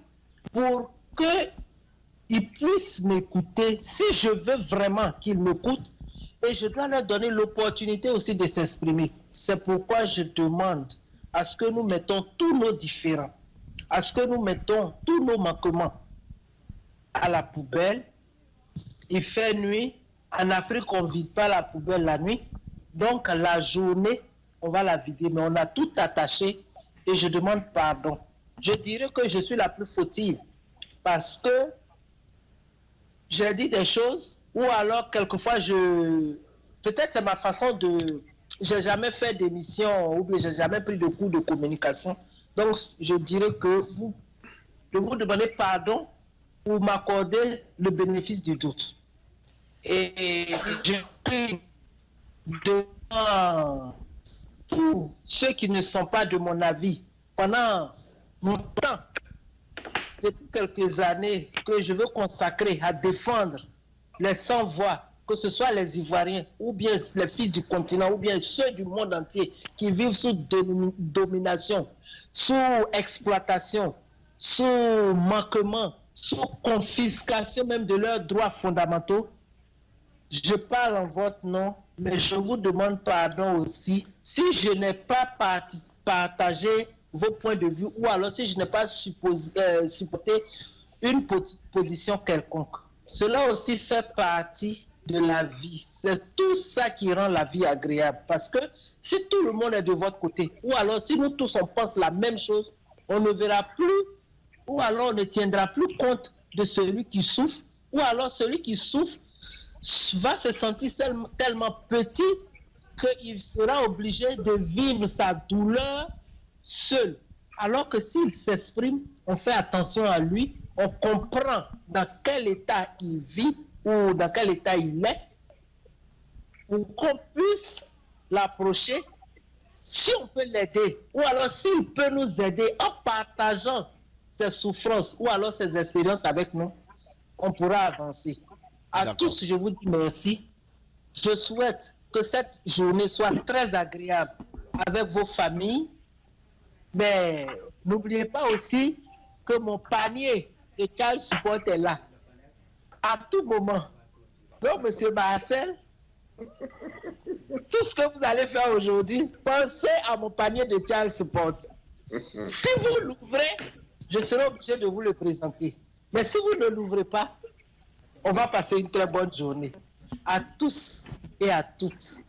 pour qu'ils puissent m'écouter si je veux vraiment qu'ils m'écoutent. Et je dois leur donner l'opportunité aussi de s'exprimer. C'est pourquoi je demande à ce que nous mettons tous nos différends, à ce que nous mettons tous nos manquements à la poubelle. Il fait nuit. En Afrique, on ne vide pas la poubelle la nuit. Donc, la journée, on va la vider. Mais on a tout attaché et je demande pardon. Je dirais que je suis la plus fautive parce que j'ai dit des choses ou alors quelquefois peut-être c'est ma façon de... J'ai jamais fait d'émission ou bien j'ai jamais pris de cours de communication. Donc, je dirais que je vous demander pardon pour m'accorder le bénéfice du doute. Et je prie devant tous ceux qui ne sont pas de mon avis pendant longtemps, depuis quelques années, que je veux consacrer à défendre les sans-voix, que ce soit les Ivoiriens ou bien les fils du continent ou bien ceux du monde entier qui vivent sous domination, sous exploitation, sous manquement, sous confiscation même de leurs droits fondamentaux. Je parle en votre nom, mais je vous demande pardon aussi si je n'ai pas partagé vos points de vue ou alors si je n'ai pas supporté une position quelconque. Cela aussi fait partie de la vie. C'est tout ça qui rend la vie agréable. Parce que si tout le monde est de votre côté, ou alors si nous tous on pense la même chose, on ne verra plus, ou alors on ne tiendra plus compte de celui qui souffre, ou alors celui qui souffre va se sentir tellement petit qu'il sera obligé de vivre sa douleur seul. Alors que s'il s'exprime, on fait attention à lui, on comprend dans quel état il vit ou dans quel état il est, pour qu'on puisse l'approcher, si on peut l'aider, ou alors s'il peut nous aider en partageant ses souffrances ou alors ses expériences avec nous, on pourra avancer. À tous, je vous dis merci. Je souhaite que cette journée soit très agréable avec vos familles, mais n'oubliez pas aussi que mon panier de Child Support est là, à tout moment. Donc, M. Marcel, tout ce que vous allez faire aujourd'hui, pensez à mon panier de Child Support. Si vous l'ouvrez, je serai obligé de vous le présenter. Mais si vous ne l'ouvrez pas, on va passer une très bonne journée. À tous et à toutes.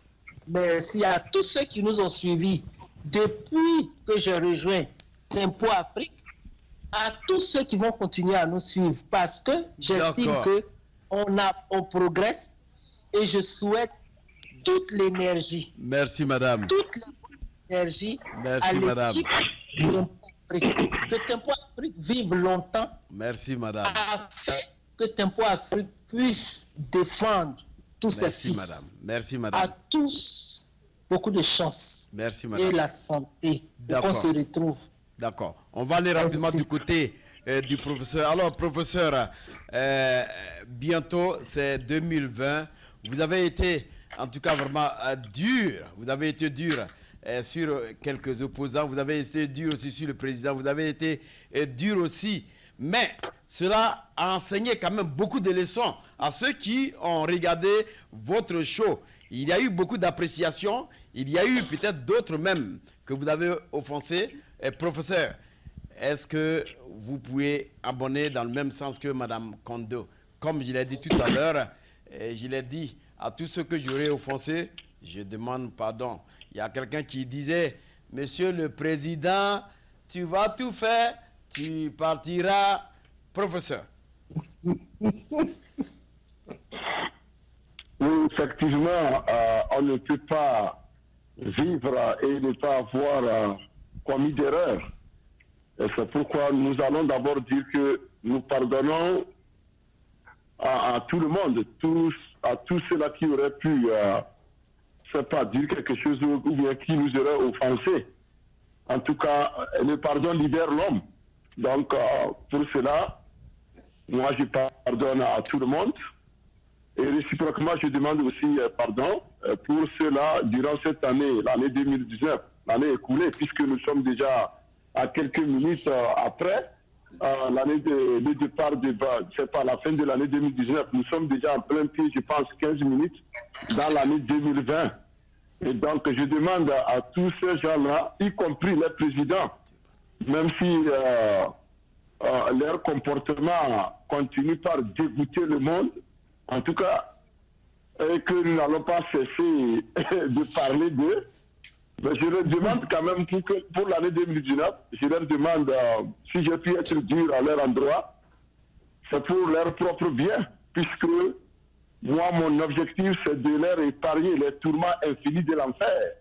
Merci à tous ceux qui nous ont suivis depuis que j'ai rejoint Tempo Afrique, à tous ceux qui vont continuer à nous suivre parce que j'estime qu'on progresse et je souhaite toute l'énergie. Merci, madame. Toute l'énergie à l'équipe de Tempo Afrique. Que Tempo Afrique vive longtemps. Merci, madame. Afin que Tempo Afrique puisse défendre tous ses fils. Madame. Merci, madame. À tous, beaucoup de chance. Merci, madame. Et la santé. Pour qu'on se retrouve. D'accord. On va aller rapidement du côté du professeur. Alors, professeur, bientôt, c'est 2020. Vous avez été, en tout cas, vraiment dur. Vous avez été dur sur quelques opposants. Vous avez été dur aussi sur le président. Vous avez été dur aussi. Mais cela a enseigné quand même beaucoup de leçons à ceux qui ont regardé votre show. Il y a eu beaucoup d'appréciation. Il y a eu peut-être d'autres même que vous avez offensés. Professeur, est-ce que vous pouvez abonner dans le même sens que Mme Kondo? Comme je l'ai dit tout à l'heure, je l'ai dit à tous ceux que j'aurais offensés, je demande pardon. Il y a quelqu'un qui disait, Monsieur le Président, tu vas tout faire, tu partiras. Professeur. Oui, effectivement, on ne peut pas vivre et ne pas avoir commis d'erreur. Et c'est pourquoi nous allons d'abord dire que nous pardonnons à tout le monde, à tous ceux-là qui auraient pu, je sais pas, dire quelque chose ou bien qui nous auraient offensés. En tout cas, le pardon libère l'homme. Donc, pour cela, moi, je pardonne à tout le monde. Et réciproquement, je demande aussi pardon pour cela durant cette année, l'année 2019, l'année écoulée, puisque nous sommes déjà à quelques minutes après l'année de départ, c'est pas la fin de l'année 2019. Nous sommes déjà en plein pied, je pense, 15 minutes dans l'année 2020. Et donc, je demande à tous ces gens-là, y compris les présidents, même si leur comportement continue par dégoûter le monde, en tout cas, et que nous n'allons pas cesser de parler d'eux, mais je leur demande quand même pour l'année 2019, je leur demande si j'ai pu être dur à leur endroit, c'est pour leur propre bien, puisque moi, mon objectif, c'est de leur épargner les tourments infinis de l'enfer.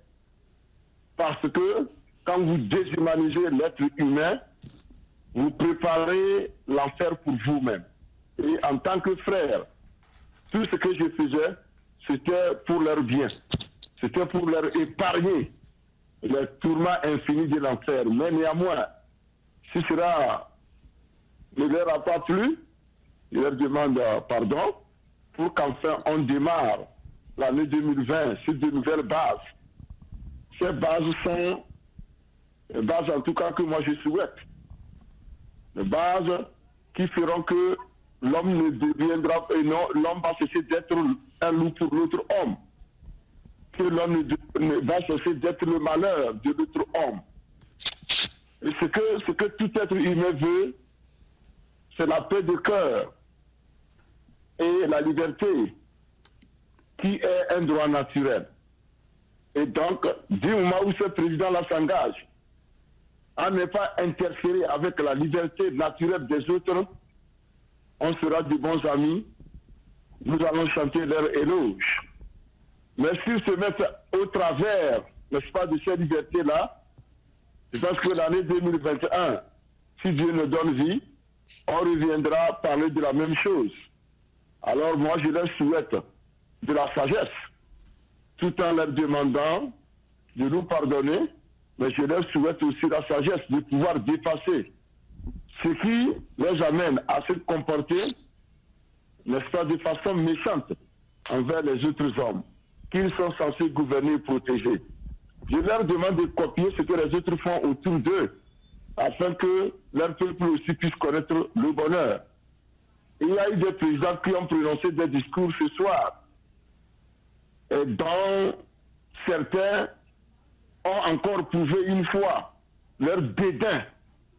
Parce que quand vous déshumanisez l'être humain, vous préparez l'enfer pour vous-même. Et en tant que frère, tout ce que je faisais, c'était pour leur bien. C'était pour leur épargner les tourments infinis de l'enfer. Mais néanmoins, si cela ne leur a pas plu, je leur demande pardon pour qu'enfin on démarre l'année 2020 sur de nouvelles bases. Ces bases sont les bases en tout cas que moi je souhaite. Les bases qui feront que l'homme ne deviendra, non, l'homme va cesser d'être un loup pour l'autre homme. Que l'homme ne va cesser d'être le malheur de l'autre homme. Et ce que tout être humain veut, c'est la paix de cœur et la liberté, qui est un droit naturel. Et donc, du moment où ce président-là s'engage à ne pas interférer avec la liberté naturelle des autres, on sera de bons amis, nous allons chanter leur éloge. Mais s'ils se mettent au travers, n'est-ce pas, de ces libertés-là, je pense que l'année 2021, si Dieu nous donne vie, on reviendra parler de la même chose. Alors moi, je leur souhaite de la sagesse, tout en leur demandant de nous pardonner, mais je leur souhaite aussi la sagesse de pouvoir dépasser ce qui les amène à se comporter, n'est-ce pas, de façon méchante envers les autres hommes qu'ils sont censés gouverner et protéger. Je leur demande de copier ce que les autres font autour d'eux, afin que leur peuple aussi puisse connaître le bonheur. Il y a eu des présidents qui ont prononcé des discours ce soir, et dont certains ont encore prouvé une fois leur dédain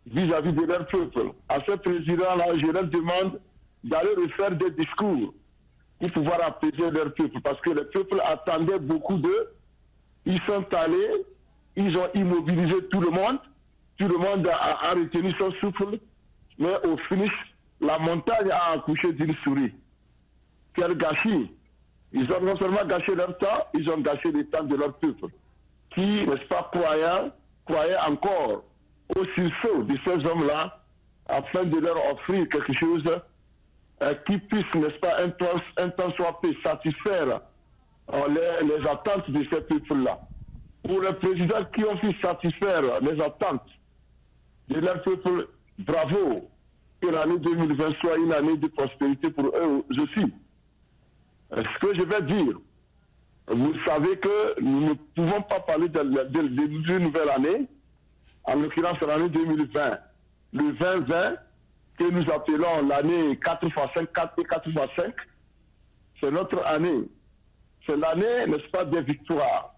vis-à-vis de leur peuple. À ce président-là, je leur demande d'aller refaire des discours pour pouvoir apaiser leur peuple, parce que le peuple attendait beaucoup d'eux. Ils sont allés, ils ont immobilisé tout le monde a retenu son souffle, mais au finish, la montagne a accouché d'une souris. Quel gâchis! Ils ont non seulement gâché leur temps, ils ont gâché le temps de leur peuple, qui, n'est-ce pas, croyaient encore au sursaut de ces hommes-là, afin de leur offrir quelque chose qui puisse, n'est-ce pas, un temps soit peu satisfaire les attentes de ces peuples-là. Pour les présidents qui ont pu satisfaire les attentes de leur peuple, bravo, que l'année 2020 soit une année de prospérité pour eux aussi. Ce que je vais dire, vous savez que nous ne pouvons pas parler d'une nouvelle année, en l'occurrence l'année 2020. Le 2020, que nous appelons l'année 4x5, 4 et 4x5, c'est notre année. C'est l'année, n'est-ce pas, des victoires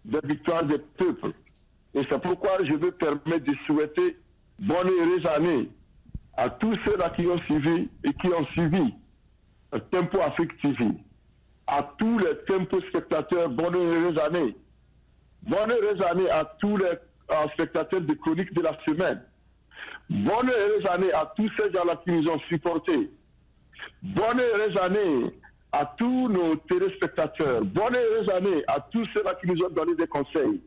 des peuples. Et c'est pourquoi je veux permettre de souhaiter bonne et heureuse année à tous ceux-là qui ont suivi et qui ont suivi Tempo Afrique TV. À tous les Tempo spectateurs, bonne et heureuse année. Bonne et heureuse année à tous les spectateurs de chroniques de la semaine. Bonne et heureuse année à tous ces gens-là qui nous ont supportés. Bonne et heureuse année à tous nos téléspectateurs. Bonne et heureuse année à tous ceux-là qui nous ont donné des conseils.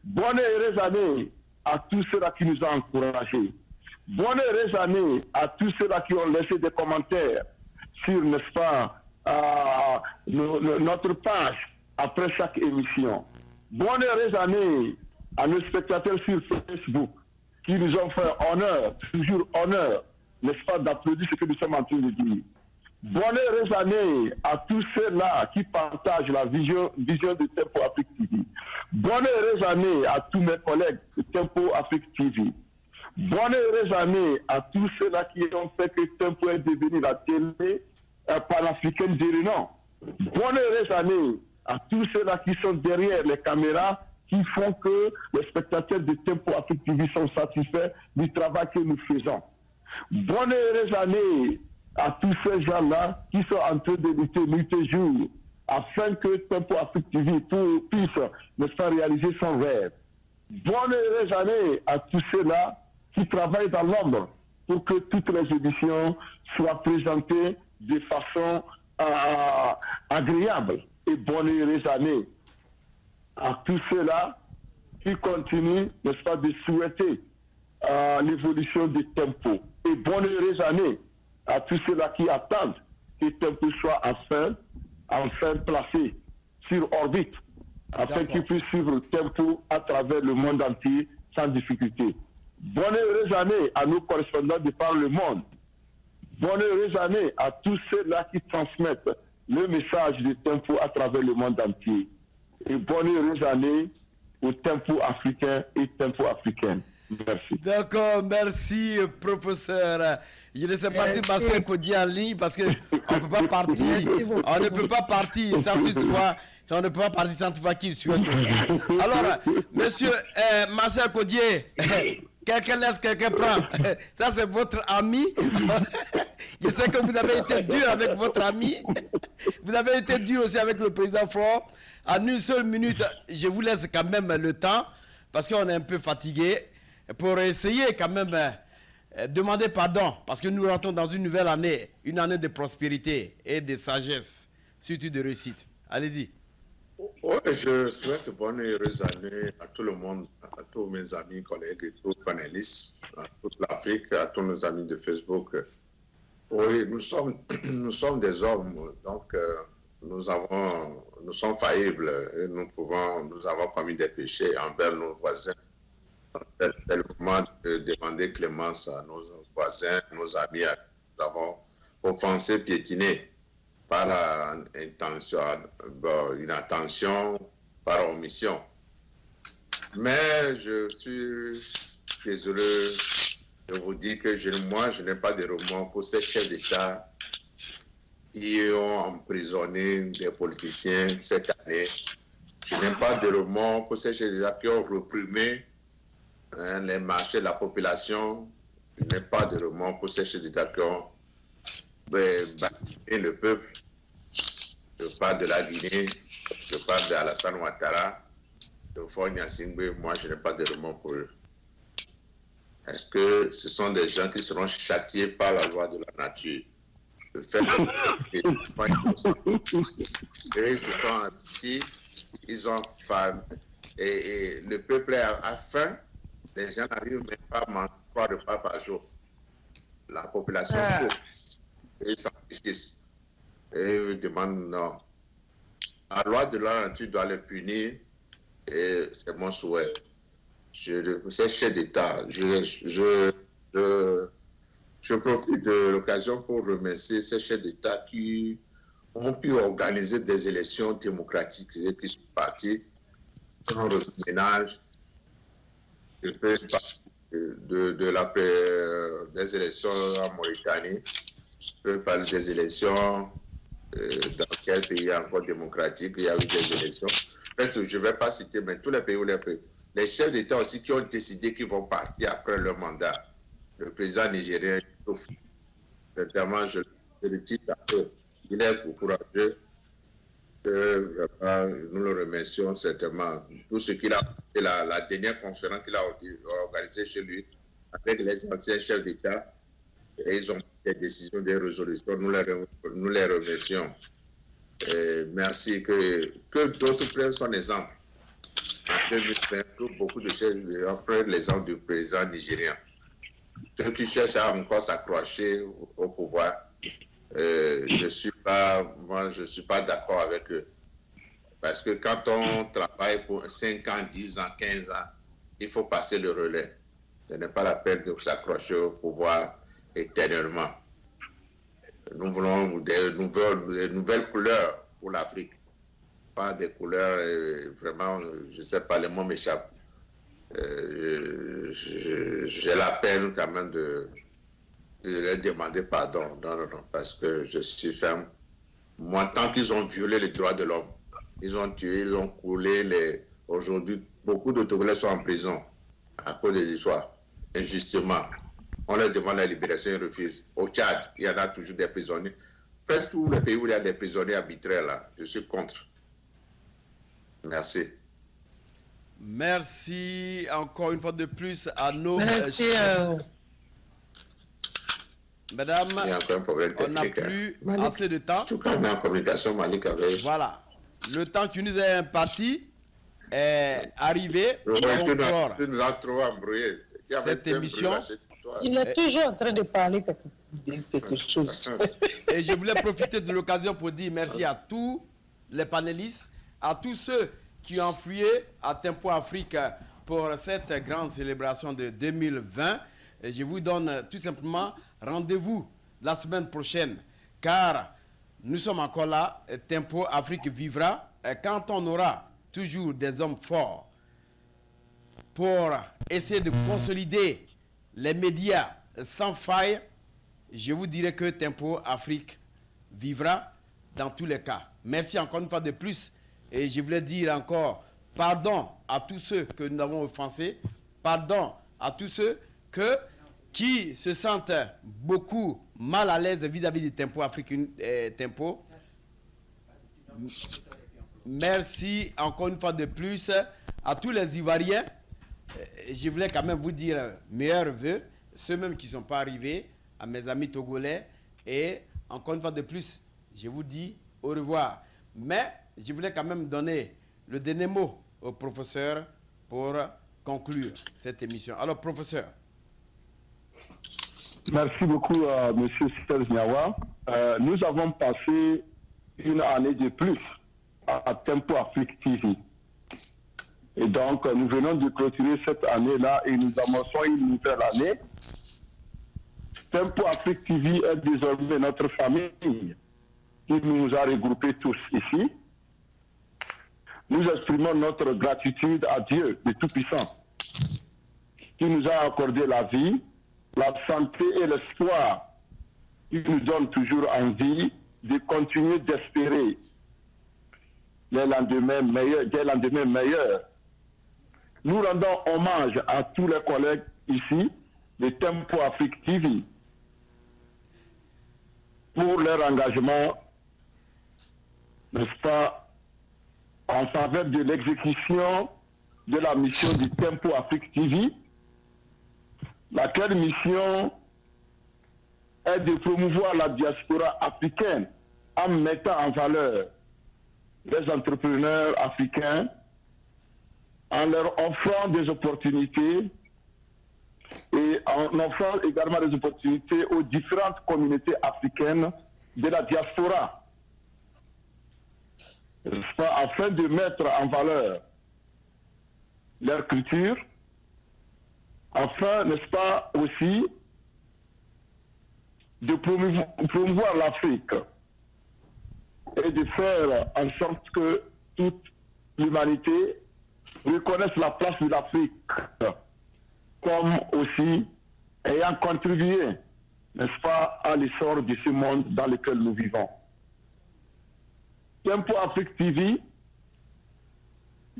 Bonne et heureuse année à tous ceux-là qui nous ont encouragés. Bonne et heureuse année à tous ceux-là qui ont laissé des commentaires sur, n'est-ce pas, notre page après chaque émission. Bonne et heureuse année à nos spectateurs sur Facebook qui nous ont fait honneur, toujours honneur, n'est-ce pas, d'applaudir ce que nous sommes en train de dire. Bonne et heureuse année à tous ceux-là qui partagent la vision de Tempo Afrique TV. Bonne et heureuse année à tous mes collègues de Tempo Afrique TV. Bonne et heureuse année à tous ceux-là qui ont fait que Tempo est devenu la télé panafricaine de renom. Bonne et heureuse année à tous ceux-là qui sont derrière les caméras, qui font que les spectateurs de Tempo Afrique TV sont satisfaits du travail que nous faisons. Bonne et heureuse année à tous ces gens-là qui sont en train de lutter nuit et jour afin que Tempo Afrique TV puisse, n'est-ce pas, réaliser son rêve. Bonne et heureuse année à tous ceux-là qui travaillent dans l'ombre pour que toutes les éditions soient présentées de façon agréable. Et bonne et heureuse année à tous ceux-là qui continuent, n'est-ce pas, de souhaiter l'évolution du Tempo. Et bonne et heureuse année à tous ceux-là qui attendent que Tempo soit enfin placé sur orbite, afin qu'ils puissent suivre Tempo à travers le monde entier sans difficulté. Bonne et heureuse année à nos correspondants de par le monde. Bonne et heureuse année à tous ceux-là qui transmettent le message de Tempo à travers le monde entier. Et bonne et heureuse année au Tempo africain et Tempo africaine. Merci. D'accord, merci professeur. Je ne sais pas si Marcel Kodi en ligne parce qu'on ne peut pas partir. On ne peut pas partir sans toutefois. On ne peut pas partir sans toutefois qu'il souhaite aussi. Alors, monsieur Marcel Kodier, quelqu'un laisse, quelqu'un prend. Ça, c'est votre ami. Je sais que vous avez été dur avec votre ami. Vous avez été dur aussi avec le président Faure. En une seule minute, je vous laisse quand même le temps parce qu'on est un peu fatigué pour essayer quand même demander pardon parce que nous rentrons dans une nouvelle année, une année de prospérité et de sagesse, surtout de réussite. Allez-y. Oui, je souhaite bonne et heureuse année à tout le monde, à tous mes amis, collègues et tous les panélistes, à toute l'Afrique, à tous nos amis de Facebook. Oui, nous sommes des hommes, donc nous sommes faillibles et nous avons commis des péchés envers nos voisins. C'est le moment de demander clémence à nos voisins, nos amis. Nous avons offensé, piétiné par inattention, par omission. Mais je suis désolé de vous dire que moi, je n'ai pas de remords pour ces chefs d'État qui ont emprisonné des politiciens cette année. Je n'ai pas de remords pour ces chefs d'État qui ont reprimé les marchés, la population, il n'y a pas de remords pour ces chefs d'État qui ont bâti le peuple. Je parle de la Guinée, je parle d'Alassane Ouattara, de Faure Gnassingbé. Moi, je n'ai pas de remords pour eux. Est-ce que ce sont des gens qui seront châtiés par la loi de la nature? Le fait qu'ils se sont assis, ils ont faim, et le peuple a faim, les gens n'arrivent même pas à manger 3 repas par jour. La population souffre, et ils s'enrichissent. Et ils demandent non. La loi de la nature doit les punir, et c'est mon souhait. Ces chefs d'État, je profite de l'occasion pour remercier ces chefs d'État qui ont pu organiser des élections démocratiques et qui sont partis dans le ménage des élections en Mauritanie. Je peux parler des élections dans quel pays encore démocratique il y a eu des élections. Peut-être je ne vais pas citer, mais tous les pays où les chefs d'État aussi qui ont décidé qu'ils vont partir après leur mandat. Le président nigérien, notamment, je le dis un peu, il est courageux. Nous le remercions certainement. Tout ce qu'il a fait, la dernière conférence qu'il a organisée chez lui, avec les anciens chefs d'État, et ils ont pris des décisions, des résolutions. Nous les remercions. Et merci que d'autres prennent son exemple. En 2020, beaucoup de chefs prennent l'exemple du président nigérien. Ceux qui cherchent à encore s'accrocher au pouvoir, je ne suis pas d'accord avec eux. Parce que quand on travaille pour 5 ans, 10 ans, 15 ans, il faut passer le relais. Ce n'est pas la peine de s'accrocher au pouvoir éternellement. Nous voulons des nouvelles couleurs pour l'Afrique. Pas des couleurs, vraiment, je ne sais pas, les mots m'échappent. J'ai la peine quand même de leur demander pardon. Non, parce que je suis ferme. Moi, tant qu'ils ont violé les droits de l'homme, ils ont tué, ils ont coulé. Aujourd'hui, beaucoup de Togolais sont en prison à cause des histoires, injustement. On leur demande la libération, ils refusent. Au Tchad, il y en a toujours des prisonniers. Presque tous les pays où il y a des prisonniers arbitraires, là, je suis contre. Merci. Merci encore une fois de plus à nos... Merci. Mesdames, il y a encore un problème on n'a technique. plus assez de temps. Tout comme en communication, Malik avait... Voilà. Le temps qui nous est imparti est arrivé. Tu nous as trop embrouillé. Cette émission... Il est toujours en train de parler quelque chose. Et je voulais profiter de l'occasion pour dire merci à tous les panélistes, à tous ceux qui ont influé à Tempo Afrique pour cette grande célébration de 2020. Et je vous donne tout simplement rendez-vous la semaine prochaine, car nous sommes encore là. Tempo Afrique vivra quand on aura toujours des hommes forts pour essayer de consolider les médias sans faille. Je vous dirai que Tempo Afrique vivra dans tous les cas. Merci encore une fois de plus. Et je voulais dire encore pardon à tous ceux que nous avons offensés. Pardon à tous ceux qui se sentent beaucoup mal à l'aise vis-à-vis du Tempo Afrique Tempo. Merci encore une fois de plus à tous les Ivoiriens. Je voulais quand même vous dire meilleurs vœux, ceux même qui ne sont pas arrivés, à mes amis togolais. Et encore une fois de plus, je vous dis au revoir. Mais je voulais quand même donner le dernier mot au professeur pour conclure cette émission. Alors, professeur. Merci beaucoup à M. Serge Niawa. Nous avons passé une année de plus à Tempo Afrique TV. Et donc, nous venons de clôturer cette année-là et nous amorçons une nouvelle année. Tempo Afrique TV est désormais notre famille qui nous a regroupés tous ici. Nous exprimons notre gratitude à Dieu, le Tout-Puissant, qui nous a accordé la vie, la santé et l'espoir, qui nous donne toujours envie de continuer d'espérer des lendemains meilleurs. nous rendons hommage à tous les collègues ici de Tempo Afrique TV pour leur engagement, n'est-ce pas, en faveur de l'exécution de la mission du Tempo Afrique TV, laquelle mission est de promouvoir la diaspora africaine en mettant en valeur les entrepreneurs africains, en leur offrant des opportunités et en offrant également des opportunités aux différentes communautés africaines de la diaspora, afin de mettre en valeur leur culture, afin, n'est-ce pas, aussi de promouvoir l'Afrique et de faire en sorte que toute l'humanité reconnaisse la place de l'Afrique comme aussi ayant contribué, n'est-ce pas, à l'essor de ce monde dans lequel nous vivons. Tempo Afrique TV,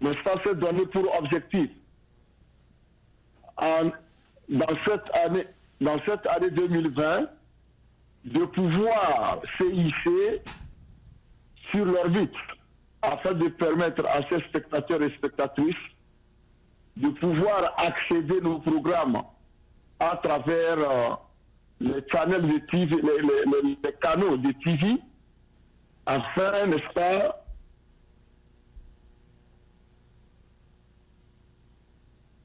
n'est-ce pas, s'est donné pour objectif dans cette année 2020 de pouvoir se hisser sur l'orbite afin de permettre à ces spectateurs et spectatrices de pouvoir accéder aux programmes à travers les channels de TV, les canaux de TV, afin, n'est-ce pas,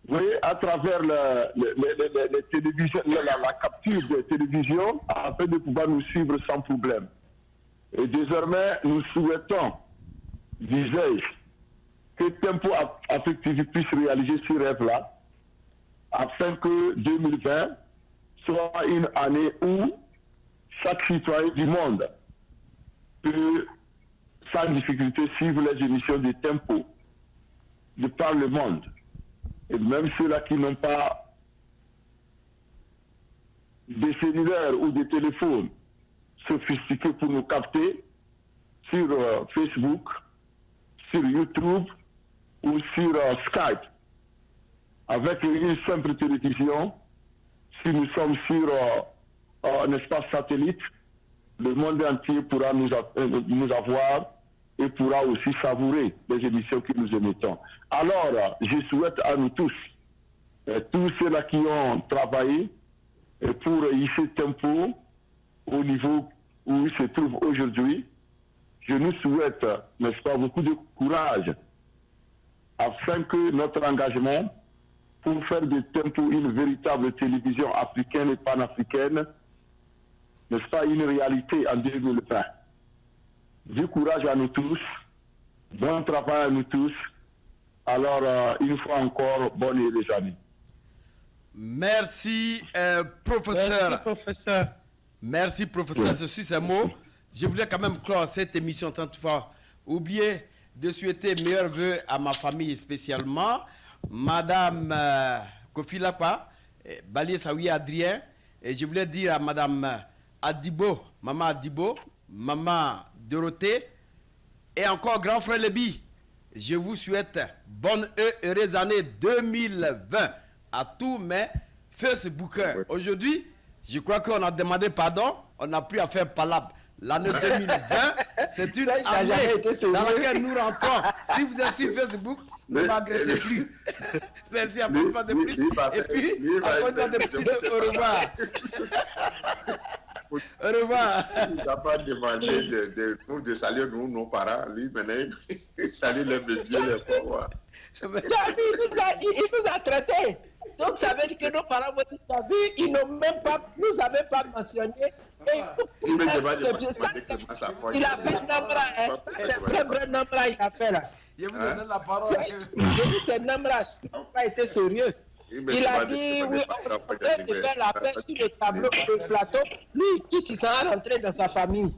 oui, à travers les télévisions, la capture de télévision, afin de pouvoir nous suivre sans problème. Et désormais, nous souhaitons, disais-je, que Tempo Afrique TV puisse réaliser ce rêve-là, afin que 2020 soit une année où chaque citoyen du monde peut, sans difficulté, suivre les émissions de Tempo de par le monde. Et même ceux-là qui n'ont pas des cellulaires ou des téléphones sophistiqués pour nous capter sur Facebook, sur YouTube ou sur Skype. Avec une simple télévision, si nous sommes sur un espace satellite, le monde entier pourra nous avoir et pourra aussi savourer les émissions que nous émettons. Alors, je souhaite à nous tous ceux-là qui ont travaillé pour hisser Tempo au niveau où il se trouve aujourd'hui, je nous souhaite, n'est-ce pas, beaucoup de courage afin que notre engagement pour faire de Tempo une véritable télévision africaine et panafricaine, n'est-ce pas, une réalité en 2020. Du courage à nous tous, bon travail à nous tous. Alors, une fois encore, bonne année les amis. Merci, professeur. Merci, professeur. Merci, professeur. Je suis ces mots. Je voulais quand même clore cette émission tant de fois. Oubliez de souhaiter meilleurs vœux à ma famille, spécialement Madame Kofi Lapa, Balié Saoui Adrien. Et je voulais dire à Madame Adibo, Maman Dorothée, et encore grand frère Lebi. Je vous souhaite bonne et heureuse année 2020 à tous mes Facebookers. Aujourd'hui, je crois qu'on a demandé pardon, on n'a plus à faire palabre. L'année 2020, c'est une année dans laquelle nous rentrons. Si vous êtes sur Facebook, ne m'agressez plus. Merci à vous, pas de plus. Et puis, à cause de plus, au revoir. Au revoir. Il n'a pas demandé de saluer nos parents. Lui, maintenant, il salue les bébés, les pauvres. Il nous a traités. Donc, ça veut dire que nos parents vont dire, ça vu, ils n'ont même pas, nous avaient pas mentionné. Et il a fait Namra, c'est vrai Namra, il a fait là. Je vous donne la parole. Je dis que Namra n'a pas été sérieux. Il a dit, oui, on est en train de faire la paix sur le tableau, le plateau. Lui, il quitte, il s'en est rentré dans sa famille.